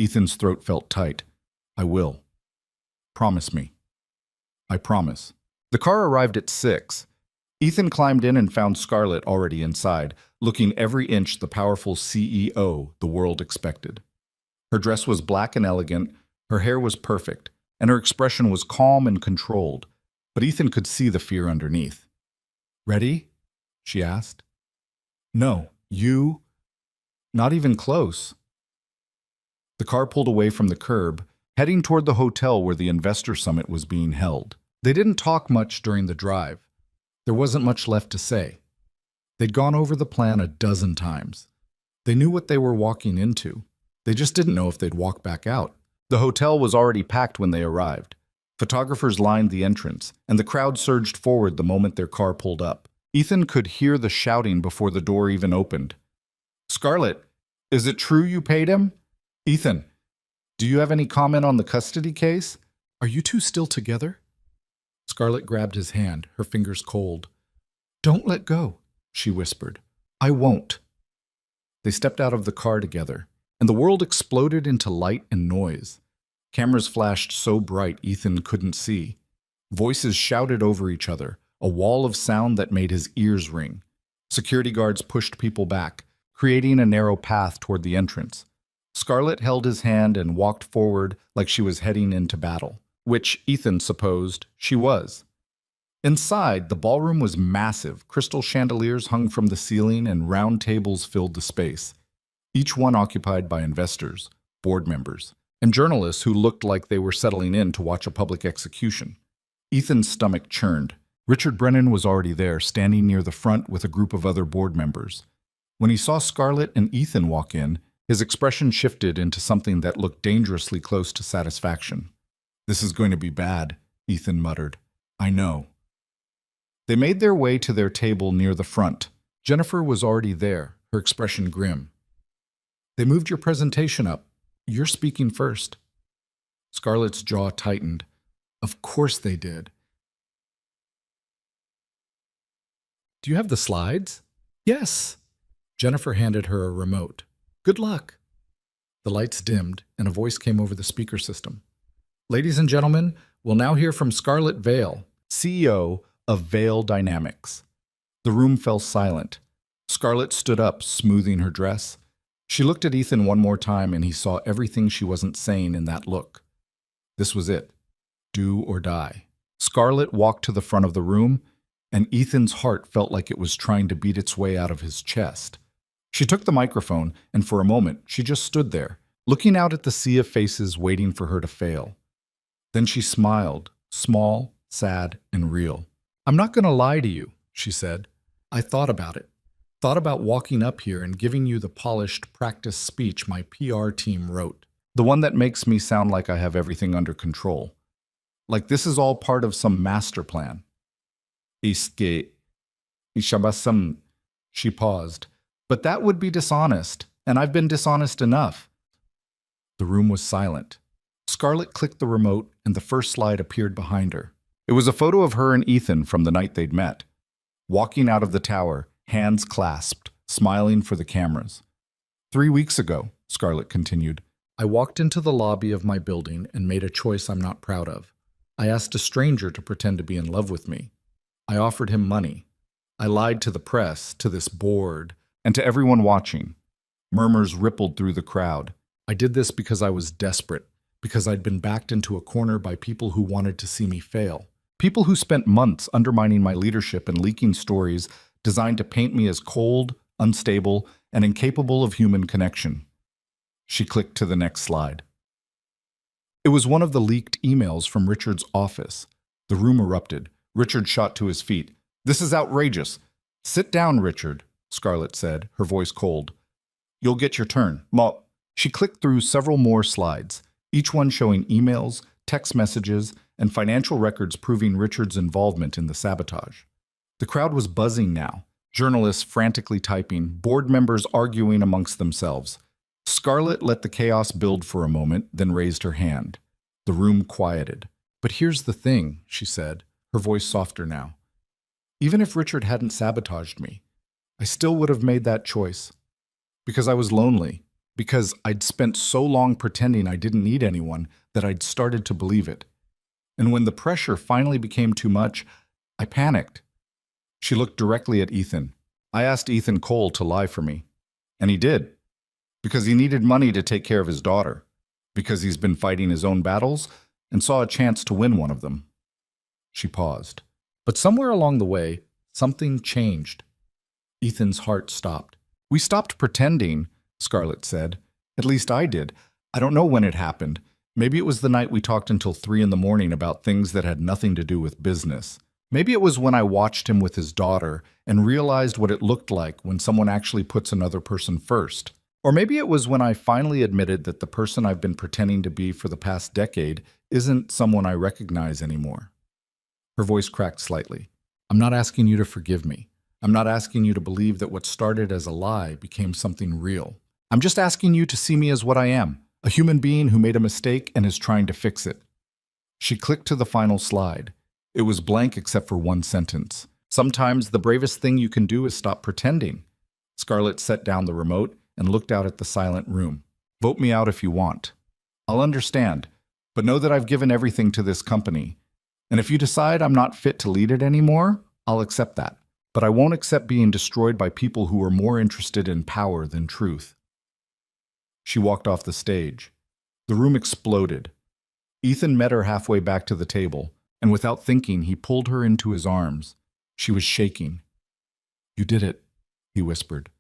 Ethan's throat felt tight. I will. Promise me. I promise. The car arrived at 6. Ethan climbed in and found Scarlett already inside, looking every inch the powerful CEO the world expected. Her dress was black and elegant, her hair was perfect, and her expression was calm and controlled, but Ethan could see the fear underneath. Ready? She asked. No, you... Not even close. The car pulled away from the curb, heading toward the hotel where the investor summit was being held. They didn't talk much during the drive. There wasn't much left to say. They'd gone over the plan a dozen times. They knew what they were walking into. They just didn't know if they'd walk back out. The hotel was already packed when they arrived. Photographers lined the entrance, and the crowd surged forward the moment their car pulled up. Ethan could hear the shouting before the door even opened. Scarlett, is it true you paid him? Ethan, do you have any comment on the custody case? Are you two still together? Scarlett grabbed his hand, her fingers cold. Don't let go, she whispered. I won't. They stepped out of the car together, and the world exploded into light and noise. Cameras flashed so bright Ethan couldn't see. Voices shouted over each other, a wall of sound that made his ears ring. Security guards pushed people back, creating a narrow path toward the entrance. Scarlett held his hand and walked forward like she was heading into battle, which Ethan supposed she was. Inside, the ballroom was massive. Crystal chandeliers hung from the ceiling and round tables filled the space, each one occupied by investors, board members, and journalists who looked like they were settling in to watch a public execution. Ethan's stomach churned. Richard Brennan was already there, standing near the front with a group of other board members. When he saw Scarlett and Ethan walk in, his expression shifted into something that looked dangerously close to satisfaction. "This is going to be bad," Ethan muttered. "I know." They made their way to their table near the front. Jennifer was already there, her expression grim. "They moved your presentation up. You're speaking first." Scarlett's jaw tightened. "Of course they did." "Do you have the slides?" "Yes." Jennifer handed her a remote. "Good luck." The lights dimmed, and a voice came over the speaker system. "Ladies and gentlemen, we'll now hear from Scarlett Vale, CEO of Vale Dynamics." The room fell silent. Scarlett stood up, smoothing her dress. She looked at Ethan one more time, and he saw everything she wasn't saying in that look. This was it. Do or die. Scarlett walked to the front of the room, and Ethan's heart felt like it was trying to beat its way out of his chest. She took the microphone, and for a moment, she just stood there, looking out at the sea of faces waiting for her to fail. Then she smiled, small, sad, and real. "I'm not going to lie to you," she said. "I thought about it. Thought about walking up here and giving you the polished practice speech my PR team wrote. The one that makes me sound like I have everything under control. Like this is all part of some master plan." "Iske ishabasam," she paused. "But that would be dishonest, and I've been dishonest enough." The room was silent. Scarlett clicked the remote, and the first slide appeared behind her. It was a photo of her and Ethan from the night they'd met, walking out of the tower, hands clasped, smiling for the cameras. "3 weeks ago," Scarlett continued, "I walked into the lobby of my building and made a choice I'm not proud of. I asked a stranger to pretend to be in love with me. I offered him money. I lied to the press, to this board, and to everyone watching." Murmurs rippled through the crowd. "I did this because I was desperate, because I'd been backed into a corner by people who wanted to see me fail. People who spent months undermining my leadership and leaking stories designed to paint me as cold, unstable, and incapable of human connection." She clicked to the next slide. It was one of the leaked emails from Richard's office. The room erupted. Richard shot to his feet. "This is outrageous." "Sit down, Richard," Scarlett said, her voice cold. "You'll get your turn." She clicked through several more slides, each one showing emails, text messages, and financial records proving Richard's involvement in the sabotage. The crowd was buzzing now, journalists frantically typing, board members arguing amongst themselves. Scarlett let the chaos build for a moment, then raised her hand. The room quieted. "But here's the thing," she said, her voice softer now. "Even if Richard hadn't sabotaged me, I still would have made that choice. Because I was lonely. Because I'd spent so long pretending I didn't need anyone that I'd started to believe it. And when the pressure finally became too much, I panicked." She looked directly at Ethan. "I asked Ethan Cole to lie for me. And he did. Because he needed money to take care of his daughter. Because he's been fighting his own battles and saw a chance to win one of them." She paused. But somewhere along the way, something changed. Ethan's heart stopped. "We stopped pretending," Scarlett said. "At least I did. I don't know when it happened. Maybe it was the night we talked until 3 a.m. about things that had nothing to do with business. Maybe it was when I watched him with his daughter and realized what it looked like when someone actually puts another person first. Or maybe it was when I finally admitted that the person I've been pretending to be for the past decade isn't someone I recognize anymore." Her voice cracked slightly. "I'm not asking you to forgive me. I'm not asking you to believe that what started as a lie became something real. I'm just asking you to see me as what I am, a human being who made a mistake and is trying to fix it." She clicked to the final slide. It was blank except for one sentence. "Sometimes the bravest thing you can do is stop pretending." Scarlett set down the remote and looked out at the silent room. "Vote me out if you want. I'll understand, but know that I've given everything to this company. And if you decide I'm not fit to lead it anymore, I'll accept that. But I won't accept being destroyed by people who are more interested in power than truth." She walked off the stage. The room exploded. Ethan met her halfway back to the table. and without thinking, he pulled her into his arms. She was shaking. "You did it," he whispered.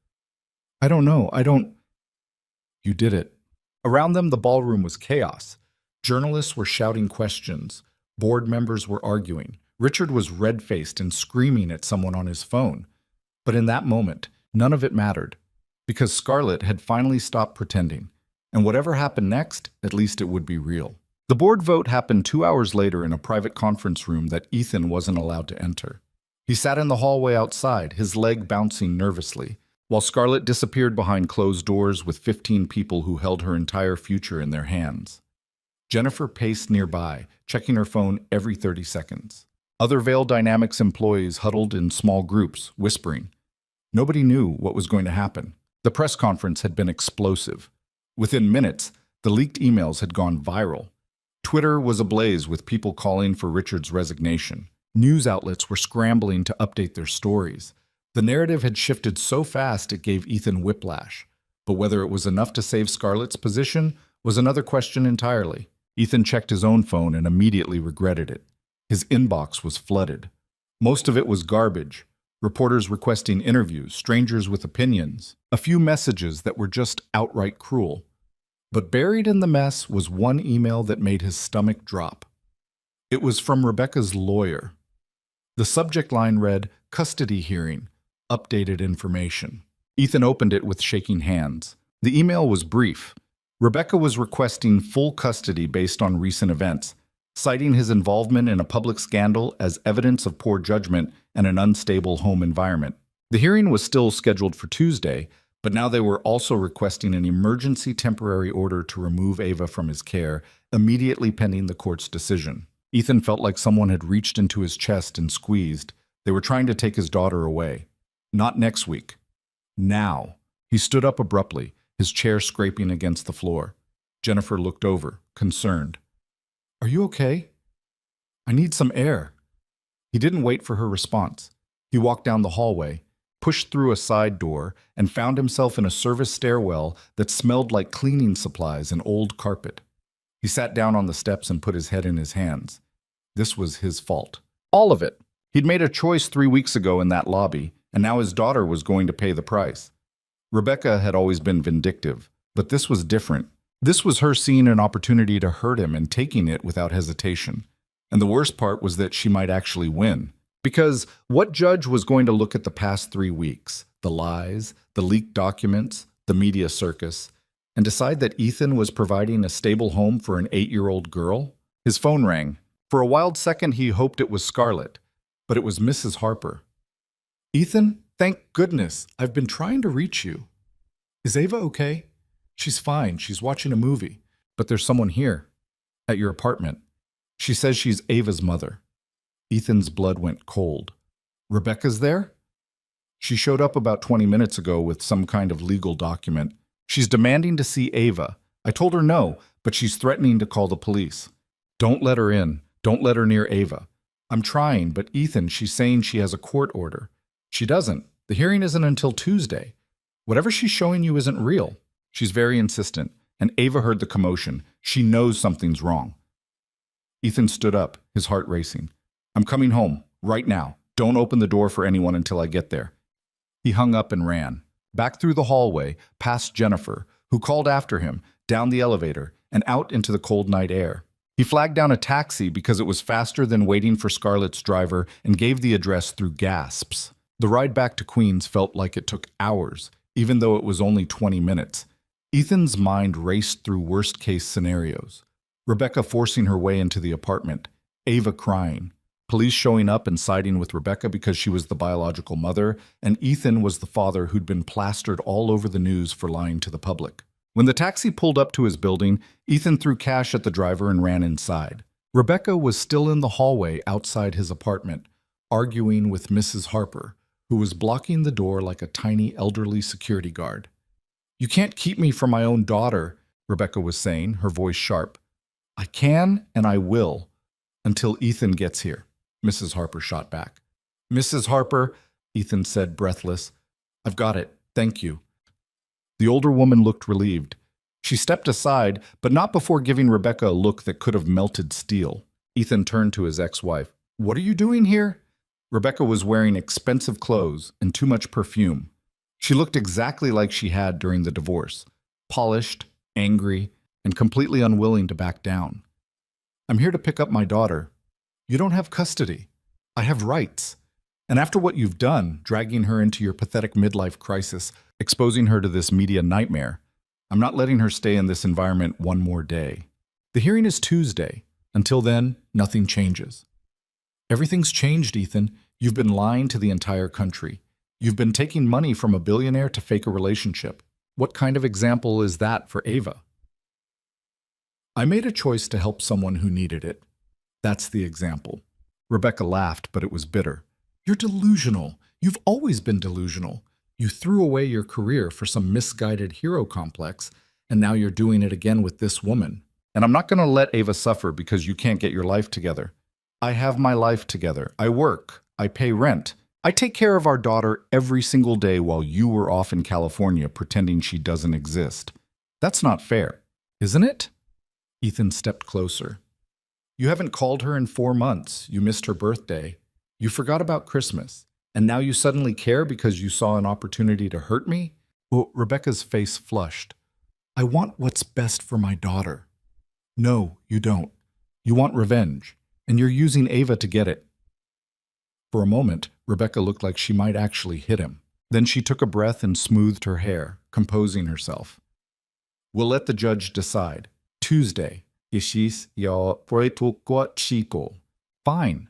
"I don't know, I don't—" "You did it." Around them, the ballroom was chaos. Journalists were shouting questions. Board members were arguing. Richard was red-faced and screaming at someone on his phone. But in that moment, none of it mattered, because Scarlett had finally stopped pretending. And whatever happened next, at least it would be real. The board vote happened 2 hours later in a private conference room that Ethan wasn't allowed to enter. He sat in the hallway outside, his leg bouncing nervously, while Scarlett disappeared behind closed doors with 15 people who held her entire future in their hands. Jennifer paced nearby, checking her phone every 30 seconds. Other Veil Dynamics employees huddled in small groups, whispering. Nobody knew what was going to happen. The press conference had been explosive. Within minutes, the leaked emails had gone viral. Twitter was ablaze with people calling for Richard's resignation. News outlets were scrambling to update their stories. The narrative had shifted so fast it gave Ethan whiplash. But whether it was enough to save Scarlett's position was another question entirely. Ethan checked his own phone and immediately regretted it. His inbox was flooded. Most of it was garbage. Reporters requesting interviews, strangers with opinions, a few messages that were just outright cruel. But buried in the mess was one email that made his stomach drop. It was from Rebecca's lawyer. The subject line read, "Custody hearing, updated information." Ethan opened it with shaking hands. The email was brief. Rebecca was requesting full custody based on recent events, citing his involvement in a public scandal as evidence of poor judgment and an unstable home environment. The hearing was still scheduled for Tuesday, but now they were also requesting an emergency temporary order to remove Ava from his care, immediately pending the court's decision. Ethan felt like someone had reached into his chest and squeezed. They were trying to take his daughter away. Not next week. Now. He stood up abruptly, his chair scraping against the floor. Jennifer looked over, concerned. "Are you okay?" "I need some air." He didn't wait for her response. He walked down the hallway, pushed through a side door, and found himself in a service stairwell that smelled like cleaning supplies and old carpet. He sat down on the steps and put his head in his hands. This was his fault. All of it. He'd made a choice 3 weeks ago in that lobby, and now his daughter was going to pay the price. Rebecca had always been vindictive, but this was different. This was her seeing an opportunity to hurt him and taking it without hesitation. And the worst part was that she might actually win. Because what judge was going to look at the past 3 weeks, the lies, the leaked documents, the media circus, and decide that Ethan was providing a stable home for an 8-year-old girl? His phone rang. For a wild second, he hoped it was Scarlett, but it was Mrs. Harper. "Ethan, thank goodness. I've been trying to reach you. Is Ava okay?" "She's fine. She's watching a movie. But there's someone here, at your apartment. She says she's Ava's mother." Ethan's blood went cold. "Rebecca's there?" "She showed up about 20 minutes ago with some kind of legal document. She's demanding to see Ava. I told her no, but she's threatening to call the police. Don't let her in. Don't let her near Ava." "I'm trying, but Ethan, she's saying she has a court order." "She doesn't. The hearing isn't until Tuesday. Whatever she's showing you isn't real." She's very insistent, and Ava heard the commotion. She knows something's wrong. Ethan stood up, his heart racing. "I'm coming home, right now. Don't open the door for anyone until I get there." He hung up and ran. Back through the hallway, past Jennifer, who called after him, down the elevator, and out into the cold night air. He flagged down a taxi because it was faster than waiting for Scarlett's driver and gave the address through gasps. The ride back to Queens felt like it took hours, even though it was only 20 minutes. Ethan's mind raced through worst-case scenarios. Rebecca forcing her way into the apartment, Ava crying, police showing up and siding with Rebecca because she was the biological mother, and Ethan was the father who'd been plastered all over the news for lying to the public. When the taxi pulled up to his building, Ethan threw cash at the driver and ran inside. Rebecca was still in the hallway outside his apartment, arguing with Mrs. Harper, who was blocking the door like a tiny elderly security guard. "You can't keep me from my own daughter," Rebecca was saying, her voice sharp. "I can and I will, until Ethan gets here," Mrs. Harper shot back. "Mrs. Harper," Ethan said, breathless, "I've got it, thank you." The older woman looked relieved. She stepped aside, but not before giving Rebecca a look that could have melted steel. Ethan turned to his ex-wife. What are you doing here? Rebecca was wearing expensive clothes and too much perfume. She looked exactly like she had during the divorce, polished, angry, and completely unwilling to back down. I'm here to pick up my daughter. You don't have custody. I have rights. And after what you've done, dragging her into your pathetic midlife crisis, exposing her to this media nightmare, I'm not letting her stay in this environment one more day. The hearing is Tuesday. Until then, nothing changes. Everything's changed, Ethan. You've been lying to the entire country. You've been taking money from a billionaire to fake a relationship. What kind of example is that for Ava? I made a choice to help someone who needed it. That's the example. Rebecca laughed, but it was bitter. You're delusional. You've always been delusional. You threw away your career for some misguided hero complex, and now you're doing it again with this woman. And I'm not going to let Ava suffer because you can't get your life together. I have my life together. I work. I pay rent. I take care of our daughter every single day while you were off in California pretending she doesn't exist. That's not fair, isn't it? Ethan stepped closer. You haven't called her in 4 months. You missed her birthday. You forgot about Christmas. And now you suddenly care because you saw an opportunity to hurt me? Well, Rebecca's face flushed. I want what's best for my daughter. No, you don't. You want revenge, and you're using Ava to get it. For a moment, Rebecca looked like she might actually hit him. Then she took a breath and smoothed her hair, composing herself. We'll let the judge decide. Tuesday. Fine.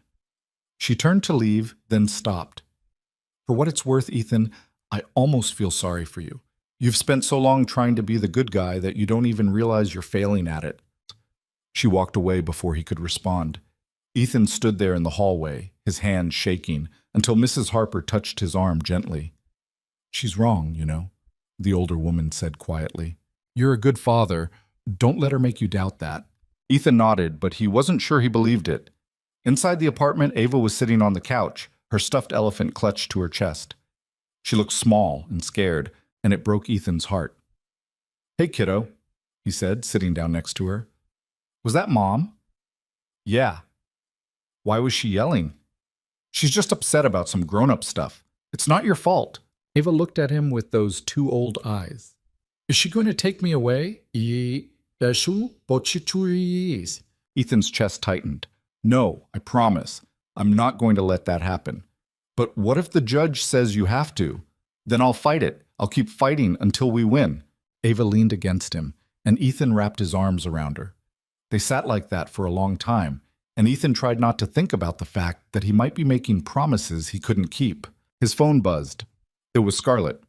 She turned to leave, then stopped. For what it's worth, Ethan, I almost feel sorry for you. You've spent so long trying to be the good guy that you don't even realize you're failing at it. She walked away before he could respond. Ethan stood there in the hallway, his hands shaking, until Mrs. Harper touched his arm gently. She's wrong, you know, the older woman said quietly. You're a good father. Don't let her make you doubt that. Ethan nodded, but he wasn't sure he believed it. Inside the apartment, Ava was sitting on the couch, her stuffed elephant clutched to her chest. She looked small and scared, and it broke Ethan's heart. Hey, kiddo, he said, sitting down next to her. Was that Mom? Yeah. Why was she yelling? She's just upset about some grown-up stuff. It's not your fault. Ava looked at him with those two old eyes. Is she going to take me away? Ethan's chest tightened. No, I promise. I'm not going to let that happen. But what if the judge says you have to? Then I'll fight it. I'll keep fighting until we win. Ava leaned against him, and Ethan wrapped his arms around her. They sat like that for a long time, and Ethan tried not to think about the fact that he might be making promises he couldn't keep. His phone buzzed. It was Scarlett.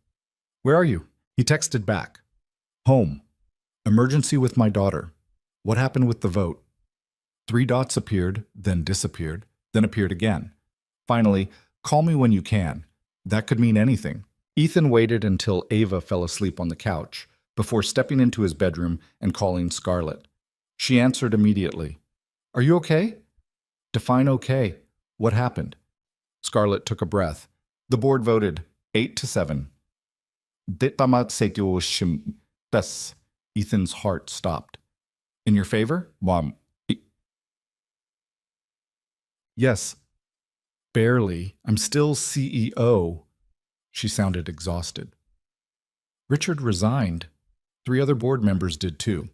Where are you? He texted back. Home. Emergency with my daughter. What happened with the vote? 3 dots appeared, then disappeared, then appeared again. Finally, call me when you can. That could mean anything. Ethan waited until Ava fell asleep on the couch before stepping into his bedroom and calling Scarlett. She answered immediately. Are you okay? Define okay. What happened? Scarlett took a breath. The board voted 8-7. Ethan's heart stopped. In your favor, Mom? Yes. Barely. I'm still CEO. She sounded exhausted. Richard resigned. 3 other board members did too.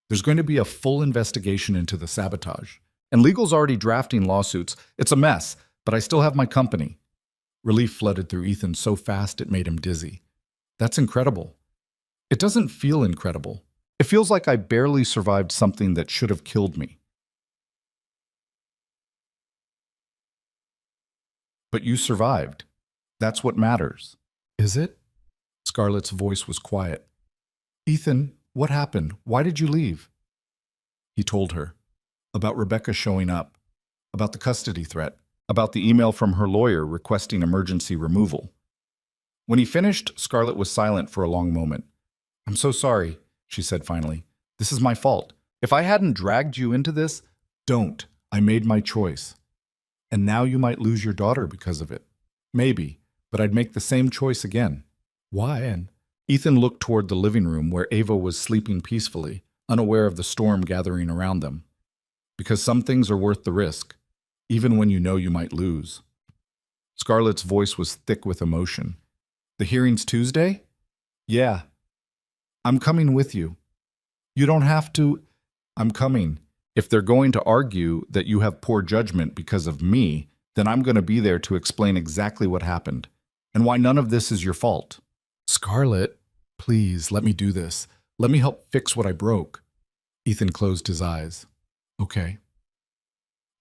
There's going to be a full investigation into the sabotage. And legal's already drafting lawsuits. It's a mess, but I still have my company. Relief flooded through Ethan so fast it made him dizzy. That's incredible. It doesn't feel incredible. It feels like I barely survived something that should have killed me. But you survived. That's what matters. Is it? Scarlett's voice was quiet. Ethan, what happened? Why did you leave? He told her. About Rebecca showing up. About the custody threat. About the email from her lawyer requesting emergency removal. When he finished, Scarlett was silent for a long moment. I'm so sorry, she said finally. This is my fault. If I hadn't dragged you into this, don't. I made my choice. And now you might lose your daughter because of it. Maybe, but I'd make the same choice again. Why? And Ethan looked toward the living room where Ava was sleeping peacefully, unaware of the storm gathering around them. Because some things are worth the risk, even when you know you might lose. Scarlett's voice was thick with emotion. The hearing's Tuesday? Yeah. I'm coming with you. You don't have to. I'm coming. If they're going to argue that you have poor judgment because of me, then I'm going to be there to explain exactly what happened and why none of this is your fault. Scarlett, please let me do this. Let me help fix what I broke. Ethan closed his eyes. Okay.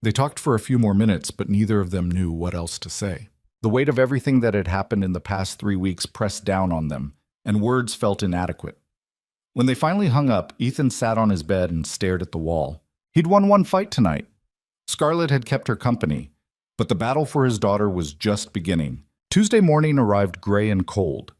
They talked for a few more minutes, but neither of them knew what else to say. The weight of everything that had happened in the past 3 weeks pressed down on them, and words felt inadequate. When they finally hung up, Ethan sat on his bed and stared at the wall. He'd won one fight tonight. Scarlett had kept her company, but the battle for his daughter was just beginning. Tuesday morning arrived gray and cold.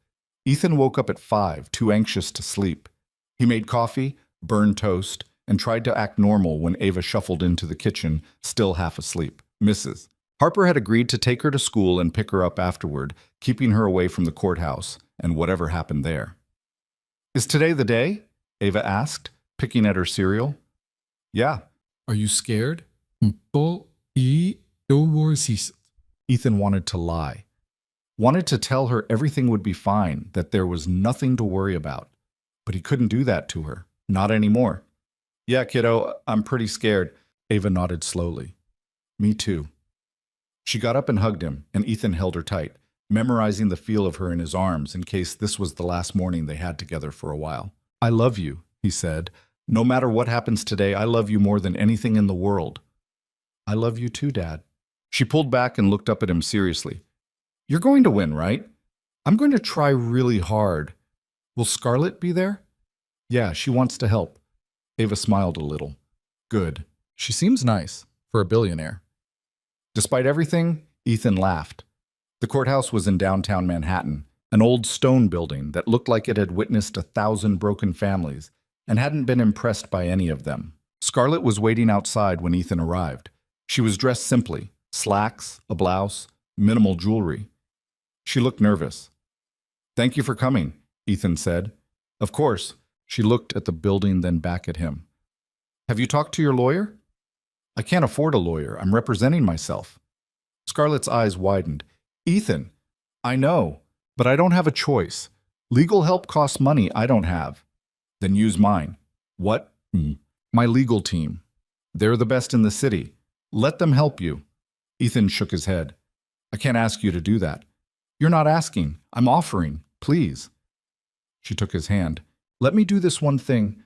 Ethan woke up at 5, too anxious to sleep. He made coffee, burned toast, and tried to act normal when Ava shuffled into the kitchen, still half asleep. Mrs. Harper had agreed to take her to school and pick her up afterward, keeping her away from the courthouse and whatever happened there. Is today the day? Ava asked, picking at her cereal. Yeah. Are you scared? Ethan wanted to lie. Wanted to tell her everything would be fine, that there was nothing to worry about. But he couldn't do that to her. Not anymore. Yeah, kiddo, I'm pretty scared. Ava nodded slowly. Me too. She got up and hugged him, and Ethan held her tight, memorizing the feel of her in his arms in case this was the last morning they had together for a while. I love you, he said. No matter what happens today, I love you more than anything in the world. I love you too, Dad. She pulled back and looked up at him seriously. You're going to win, right? I'm going to try really hard. Will Scarlett be there? Yeah, she wants to help. Ava smiled a little. Good. She seems nice for a billionaire. Despite everything, Ethan laughed. The courthouse was in downtown Manhattan, an old stone building that looked like it had witnessed 1,000 broken families and hadn't been impressed by any of them. Scarlett was waiting outside when Ethan arrived. She was dressed simply, slacks, a blouse, minimal jewelry. She looked nervous. Thank you for coming, Ethan said. Of course. She looked at the building, then back at him. Have you talked to your lawyer? I can't afford a lawyer. I'm representing myself. Scarlett's eyes widened. Ethan, I know, but I don't have a choice. Legal help costs money I don't have. Then use mine. What? My legal team. They're the best in the city. Let them help you. Ethan shook his head. I can't ask you to do that. You're not asking. I'm offering. Please. She took his hand. Let me do this one thing.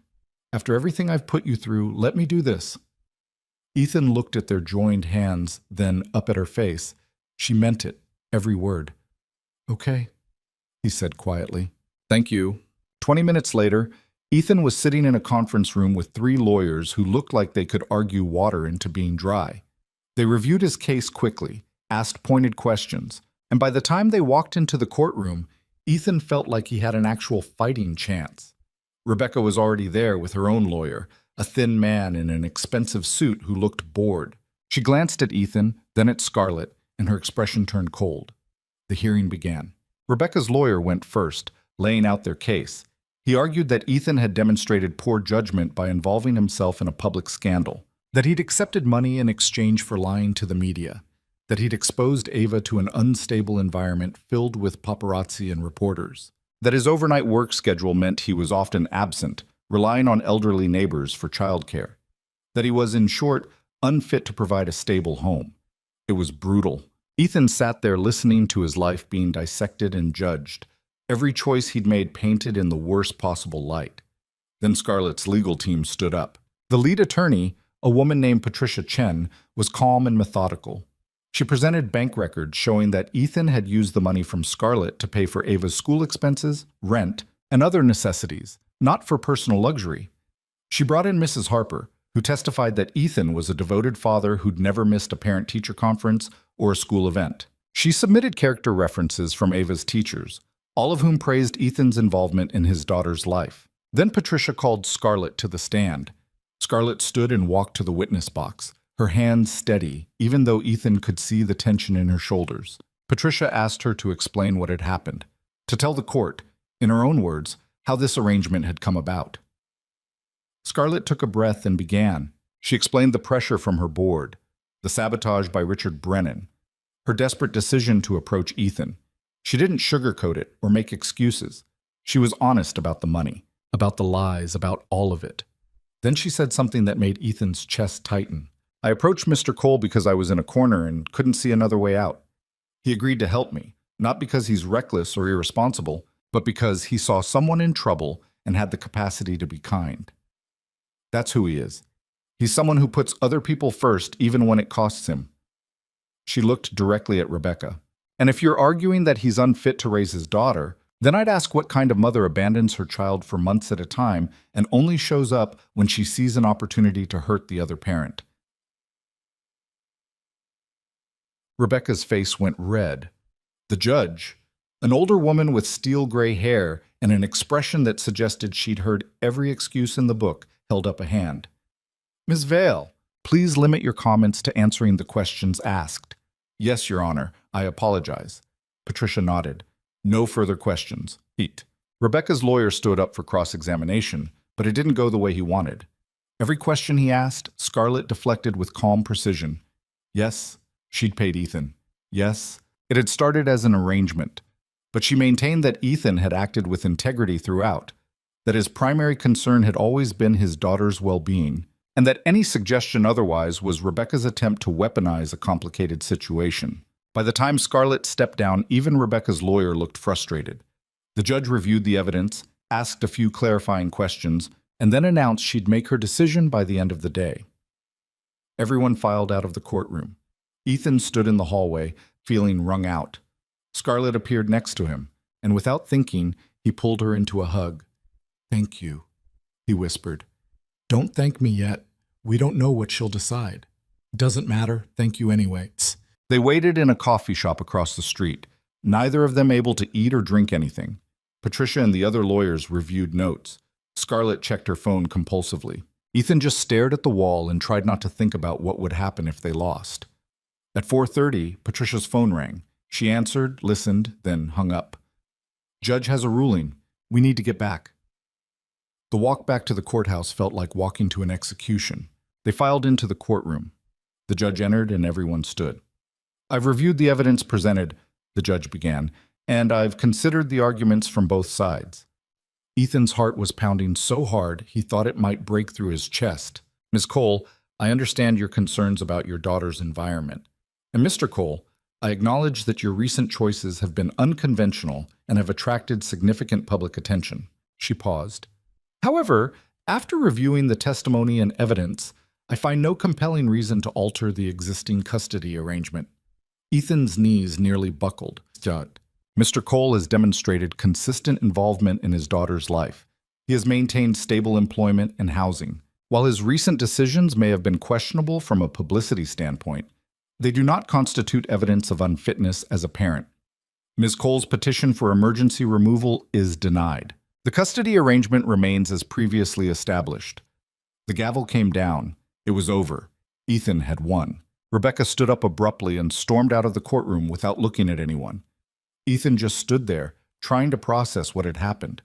After everything I've put you through, let me do this. Ethan looked at their joined hands, then up at her face. She meant it, every word. Okay, he said quietly. Thank you. 20 minutes later, Ethan was sitting in a conference room with 3 lawyers who looked like they could argue water into being dry. They reviewed his case quickly, asked pointed questions, and by the time they walked into the courtroom, Ethan felt like he had an actual fighting chance. Rebecca was already there with her own lawyer, a thin man in an expensive suit who looked bored. She glanced at Ethan, then at Scarlett, and her expression turned cold. The hearing began. Rebecca's lawyer went first, laying out their case. He argued that Ethan had demonstrated poor judgment by involving himself in a public scandal, that he'd accepted money in exchange for lying to the media, that he'd exposed Ava to an unstable environment filled with paparazzi and reporters, that his overnight work schedule meant he was often absent, relying on elderly neighbors for childcare, that he was, in short, unfit to provide a stable home. It was brutal. Ethan sat there listening to his life being dissected and judged, every choice he'd made painted in the worst possible light. Then Scarlett's legal team stood up. The lead attorney, a woman named Patricia Chen, was calm and methodical. She presented bank records showing that Ethan had used the money from Scarlett to pay for Ava's school expenses, rent, and other necessities, not for personal luxury. She brought in Mrs. Harper, who testified that Ethan was a devoted father who'd never missed a parent-teacher conference or a school event. She submitted character references from Ava's teachers, all of whom praised Ethan's involvement in his daughter's life. Then Patricia called Scarlett to the stand. Scarlett stood and walked to the witness box, her hands steady, even though Ethan could see the tension in her shoulders. Patricia asked her to explain what had happened, to tell the court, in her own words, how this arrangement had come about. Scarlett took a breath and began. She explained the pressure from her board, the sabotage by Richard Brennan, her desperate decision to approach Ethan. She didn't sugarcoat it or make excuses. She was honest about the money, about the lies, about all of it. Then she said something that made Ethan's chest tighten. I approached Mr. Cole because I was in a corner and couldn't see another way out. He agreed to help me, not because he's reckless or irresponsible, but because he saw someone in trouble and had the capacity to be kind. That's who he is. He's someone who puts other people first even when it costs him. She looked directly at Rebecca. And if you're arguing that he's unfit to raise his daughter, then I'd ask what kind of mother abandons her child for months at a time and only shows up when she sees an opportunity to hurt the other parent. Rebecca's face went red. The judge, an older woman with steel gray hair and an expression that suggested she'd heard every excuse in the book, held up a hand. Ms. Vale, please limit your comments to answering the questions asked. Yes, Your Honor, I apologize. Patricia nodded. No further questions. Eat. Rebecca's lawyer stood up for cross-examination, but it didn't go the way he wanted. Every question he asked, Scarlett deflected with calm precision. Yes, she'd paid Ethan. Yes, it had started as an arrangement, but she maintained that Ethan had acted with integrity throughout, that his primary concern had always been his daughter's well-being, and that any suggestion otherwise was Rebecca's attempt to weaponize a complicated situation. By the time Scarlett stepped down, even Rebecca's lawyer looked frustrated. The judge reviewed the evidence, asked a few clarifying questions, and then announced she'd make her decision by the end of the day. Everyone filed out of the courtroom. Ethan stood in the hallway, feeling wrung out. Scarlett appeared next to him, and without thinking, he pulled her into a hug. "Thank you," he whispered. "Don't thank me yet. We don't know what she'll decide. Doesn't matter. Thank you anyway." They waited in a coffee shop across the street, neither of them able to eat or drink anything. Patricia and the other lawyers reviewed notes. Scarlett checked her phone compulsively. Ethan just stared at the wall and tried not to think about what would happen if they lost. At 4:30, Patricia's phone rang. She answered, listened, then hung up. "Judge has a ruling. We need to get back." The walk back to the courthouse felt like walking to an execution. They filed into the courtroom. The judge entered and everyone stood. "I've reviewed the evidence presented," the judge began, "and I've considered the arguments from both sides." Ethan's heart was pounding so hard he thought it might break through his chest. "Ms. Cole, I understand your concerns about your daughter's environment. And Mr. Cole, I acknowledge that your recent choices have been unconventional and have attracted significant public attention." She paused. "However, after reviewing the testimony and evidence, I find no compelling reason to alter the existing custody arrangement." Ethan's knees nearly buckled. Mr. Cole has demonstrated consistent involvement in his daughter's life. He has maintained stable employment and housing. While his recent decisions may have been questionable from a publicity standpoint, they do not constitute evidence of unfitness as a parent. Ms. Cole's petition for emergency removal is denied. The custody arrangement remains as previously established. The gavel came down. It was over. Ethan had won. Rebecca stood up abruptly and stormed out of the courtroom without looking at anyone. Ethan just stood there, trying to process what had happened.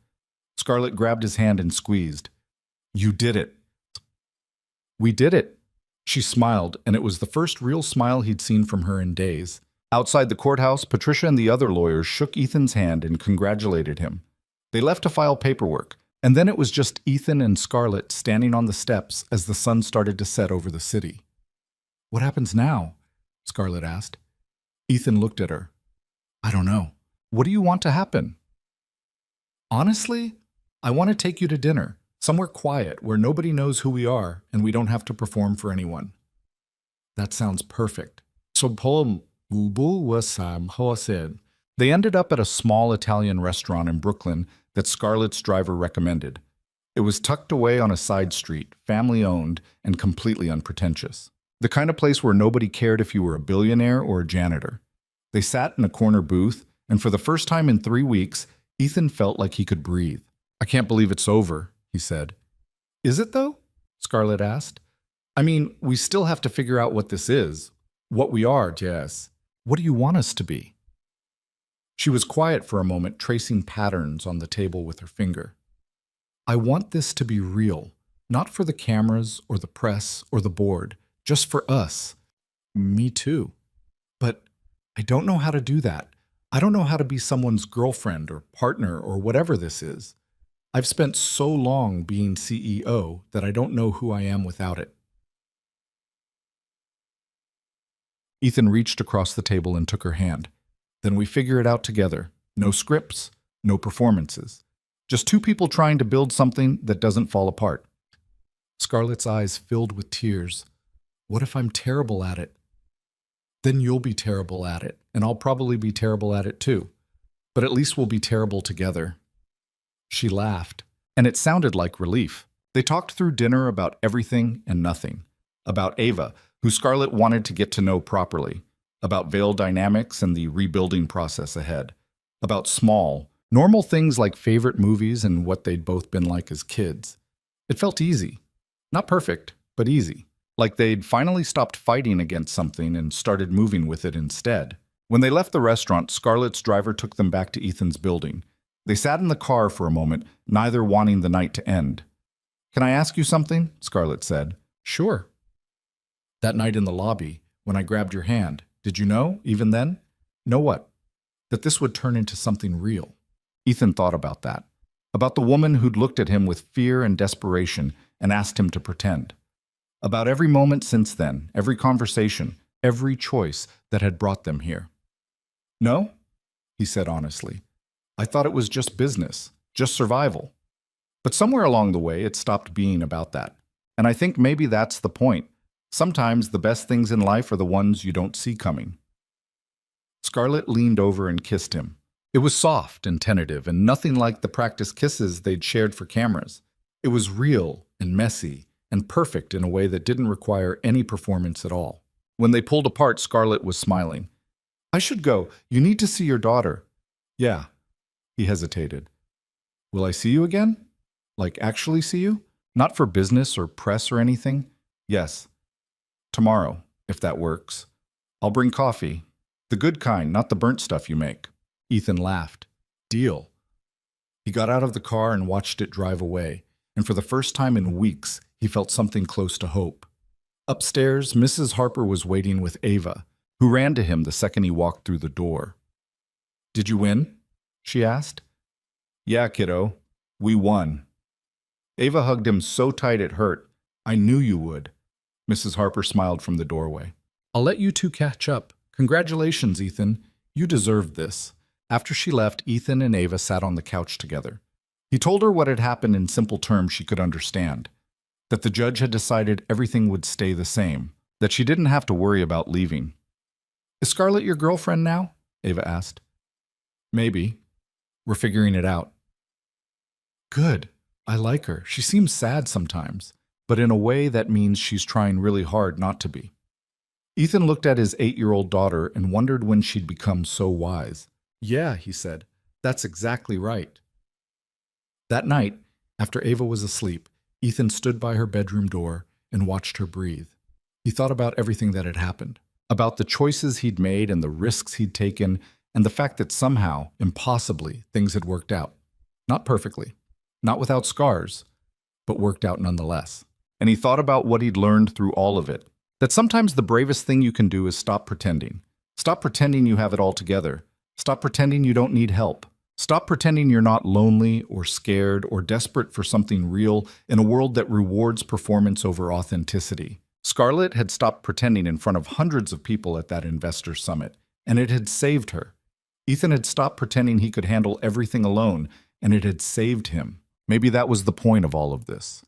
Scarlett grabbed his hand and squeezed. "You did it." "We did it." She smiled, and it was the first real smile he'd seen from her in days. Outside the courthouse, Patricia and the other lawyers shook Ethan's hand and congratulated him. They left to file paperwork, and then it was just Ethan and Scarlett standing on the steps as the sun started to set over the city. "What happens now?" Scarlett asked. Ethan looked at her. "I don't know. What do you want to happen?" "Honestly, I want to take you to dinner, somewhere quiet where nobody knows who we are and we don't have to perform for anyone." "That sounds perfect." They ended up at a small Italian restaurant in Brooklyn that Scarlett's driver recommended. It was tucked away on a side street, family-owned, and completely unpretentious. The kind of place where nobody cared if you were a billionaire or a janitor. They sat in a corner booth, and for the first time in 3 weeks, Ethan felt like he could breathe. "I can't believe it's over," he said. "Is it, though?" Scarlett asked. "I mean, we still have to figure out what this is. What we are, Jess. What do you want us to be?" She was quiet for a moment, tracing patterns on the table with her finger. "I want this to be real. Not for the cameras or the press or the board, just for us. Me too. But I don't know how to do that. I don't know how to be someone's girlfriend or partner or whatever this is. I've spent so long being CEO that I don't know who I am without it. Ethan reached across the table and took her hand. Then we figure it out together. No scripts, no performances. Just two people trying to build something that doesn't fall apart. Scarlett's eyes filled with tears. What if I'm terrible at it? Then you'll be terrible at it, and I'll probably be terrible at it too. But at least we'll be terrible together. She laughed, and it sounded like relief. They talked through dinner about everything and nothing. About Ava, who Scarlett wanted to get to know properly. About Veil dynamics and the rebuilding process ahead. About small, normal things like favorite movies and what they'd both been like as kids. It felt easy. Not perfect, but easy. Like they'd finally stopped fighting against something and started moving with it instead. When they left the restaurant, Scarlett's driver took them back to Ethan's building. They sat in the car for a moment, neither wanting the night to end. "Can I ask you something?" Scarlett said. "Sure." "That night in the lobby, when I grabbed your hand, did you know, even then?" "Know what?" "That this would turn into something real." Ethan thought about that. About the woman who'd looked at him with fear and desperation and asked him to pretend. About every moment since then, every conversation, every choice that had brought them here. "No," he said honestly. "I thought it was just business, just survival." But somewhere along the way, it stopped being about that. And I think maybe that's the point. Sometimes the best things in life are the ones you don't see coming. Scarlett leaned over and kissed him. It was soft and tentative and nothing like the practice kisses they'd shared for cameras. It was real and messy and perfect in a way that didn't require any performance at all. When they pulled apart, Scarlett was smiling. "I should go. You need to see your daughter." "Yeah." He hesitated. "Will I see you again? Like actually see you? Not for business or press or anything?" "Yes. Tomorrow, if that works. I'll bring coffee. The good kind, not the burnt stuff you make." Ethan laughed. "Deal." He got out of the car and watched it drive away, and for the first time in weeks, he felt something close to hope. Upstairs, Mrs. Harper was waiting with Ava, who ran to him the second he walked through the door. "Did you win?" she asked. "Yeah, kiddo. We won." Ava hugged him so tight it hurt. "I knew you would." Mrs. Harper smiled from the doorway. "I'll let you two catch up. Congratulations, Ethan. You deserved this." After she left, Ethan and Ava sat on the couch together. He told her what had happened in simple terms she could understand. That the judge had decided everything would stay the same. That she didn't have to worry about leaving. "Is Scarlett your girlfriend now?" Ava asked. "Maybe. We're figuring it out." "Good. I like her. She seems sad sometimes, but in a way that means she's trying really hard not to be." Ethan looked at his 8-year-old daughter and wondered when she'd become so wise. "Yeah," he said. "That's exactly right." That night, after Ava was asleep, Ethan stood by her bedroom door and watched her breathe. He thought about everything that had happened, about the choices he'd made and the risks he'd taken, and the fact that somehow, impossibly, things had worked out. Not perfectly, not without scars, but worked out nonetheless. And he thought about what he'd learned through all of it. That sometimes the bravest thing you can do is stop pretending. Stop pretending you have it all together. Stop pretending you don't need help. Stop pretending you're not lonely or scared or desperate for something real in a world that rewards performance over authenticity. Scarlett had stopped pretending in front of hundreds of people at that investor summit, and it had saved her. Ethan had stopped pretending he could handle everything alone, and it had saved him. Maybe that was the point of all of this.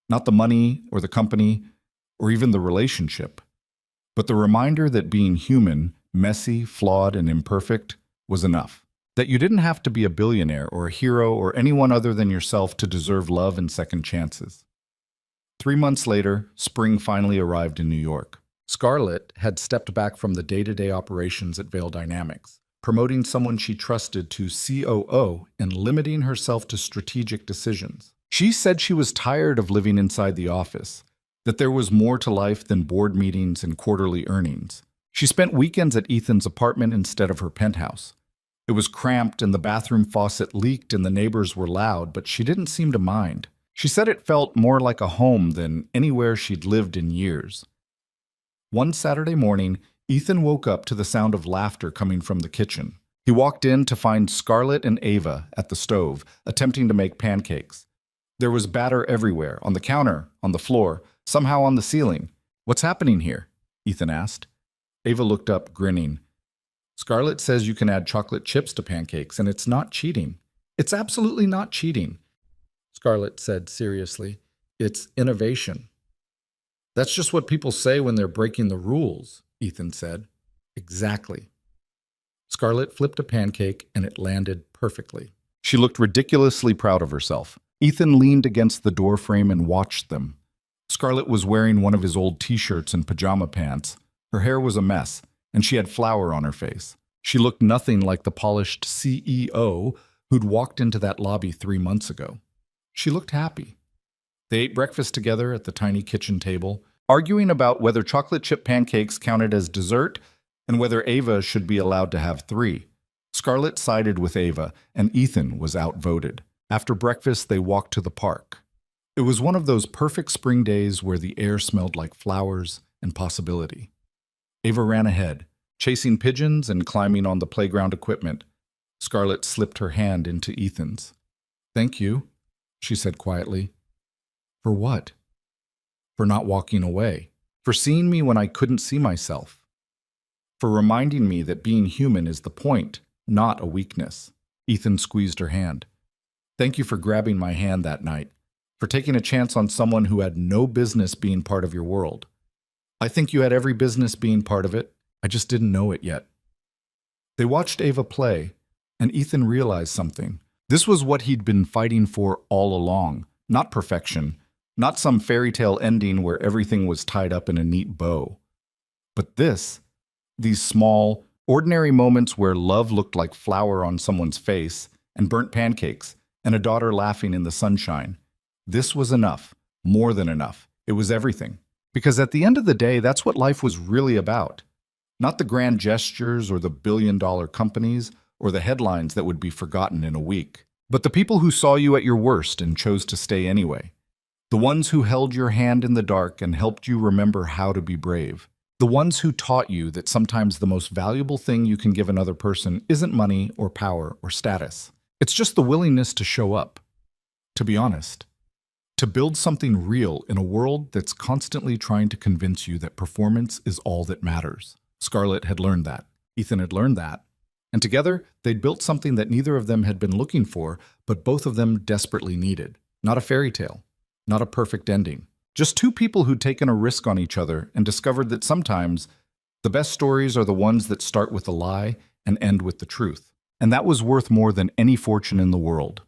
Not the money or the company or even the relationship, but the reminder that being human, messy, flawed, and imperfect was enough. That you didn't have to be a billionaire or a hero or anyone other than yourself to deserve love and second chances. 3 months later, spring finally arrived in New York. Scarlett had stepped back from the day-to-day operations at Veil Dynamics, promoting someone she trusted to COO and limiting herself to strategic decisions. She said she was tired of living inside the office, that there was more to life than board meetings and quarterly earnings. She spent weekends at Ethan's apartment instead of her penthouse. It was cramped and the bathroom faucet leaked and the neighbors were loud, but she didn't seem to mind. She said it felt more like a home than anywhere she'd lived in years. One Saturday morning, Ethan woke up to the sound of laughter coming from the kitchen. He walked in to find Scarlett and Ava at the stove, attempting to make pancakes. There was batter everywhere, on the counter, on the floor, somehow on the ceiling. "What's happening here?" Ethan asked. Ava looked up, grinning. "Scarlett says you can add chocolate chips to pancakes, and it's not cheating." "It's absolutely not cheating," Scarlett said seriously. "It's innovation." "That's just what people say when they're breaking the rules," Ethan said. "Exactly." Scarlett flipped a pancake, and it landed perfectly. She looked ridiculously proud of herself. Ethan leaned against the doorframe and watched them. Scarlett was wearing one of his old t-shirts and pajama pants. Her hair was a mess, and she had flour on her face. She looked nothing like the polished CEO who'd walked into that lobby 3 months ago. She looked happy. They ate breakfast together at the tiny kitchen table, arguing about whether chocolate chip pancakes counted as dessert and whether Ava should be allowed to have 3. Scarlett sided with Ava, and Ethan was outvoted. After breakfast, they walked to the park. It was one of those perfect spring days where the air smelled like flowers and possibility. Ava ran ahead, chasing pigeons and climbing on the playground equipment. Scarlett slipped her hand into Ethan's. "Thank you," she said quietly. "For what?" "For not walking away. For seeing me when I couldn't see myself. For reminding me that being human is the point, not a weakness." Ethan squeezed her hand. "Thank you for grabbing my hand that night, for taking a chance on someone who had no business being part of your world. I think you had every business being part of it. I just didn't know it yet." They watched Ava play, and Ethan realized something. This was what he'd been fighting for all along. Not perfection, not some fairy tale ending where everything was tied up in a neat bow. But these small, ordinary moments where love looked like flour on someone's face, and burnt pancakes, and a daughter laughing in the sunshine. This was enough, more than enough. It was everything. Because at the end of the day, that's what life was really about. Not the grand gestures or the billion-dollar companies or the headlines that would be forgotten in a week. But the people who saw you at your worst and chose to stay anyway. The ones who held your hand in the dark and helped you remember how to be brave. The ones who taught you that sometimes the most valuable thing you can give another person isn't money or power or status. It's just the willingness to show up. To be honest. To build something real in a world that's constantly trying to convince you that performance is all that matters. Scarlett had learned that. Ethan had learned that. And together, they'd built something that neither of them had been looking for, but both of them desperately needed. Not a fairy tale. Not a perfect ending. Just 2 people who'd taken a risk on each other and discovered that sometimes the best stories are the ones that start with a lie and end with the truth. And that was worth more than any fortune in the world.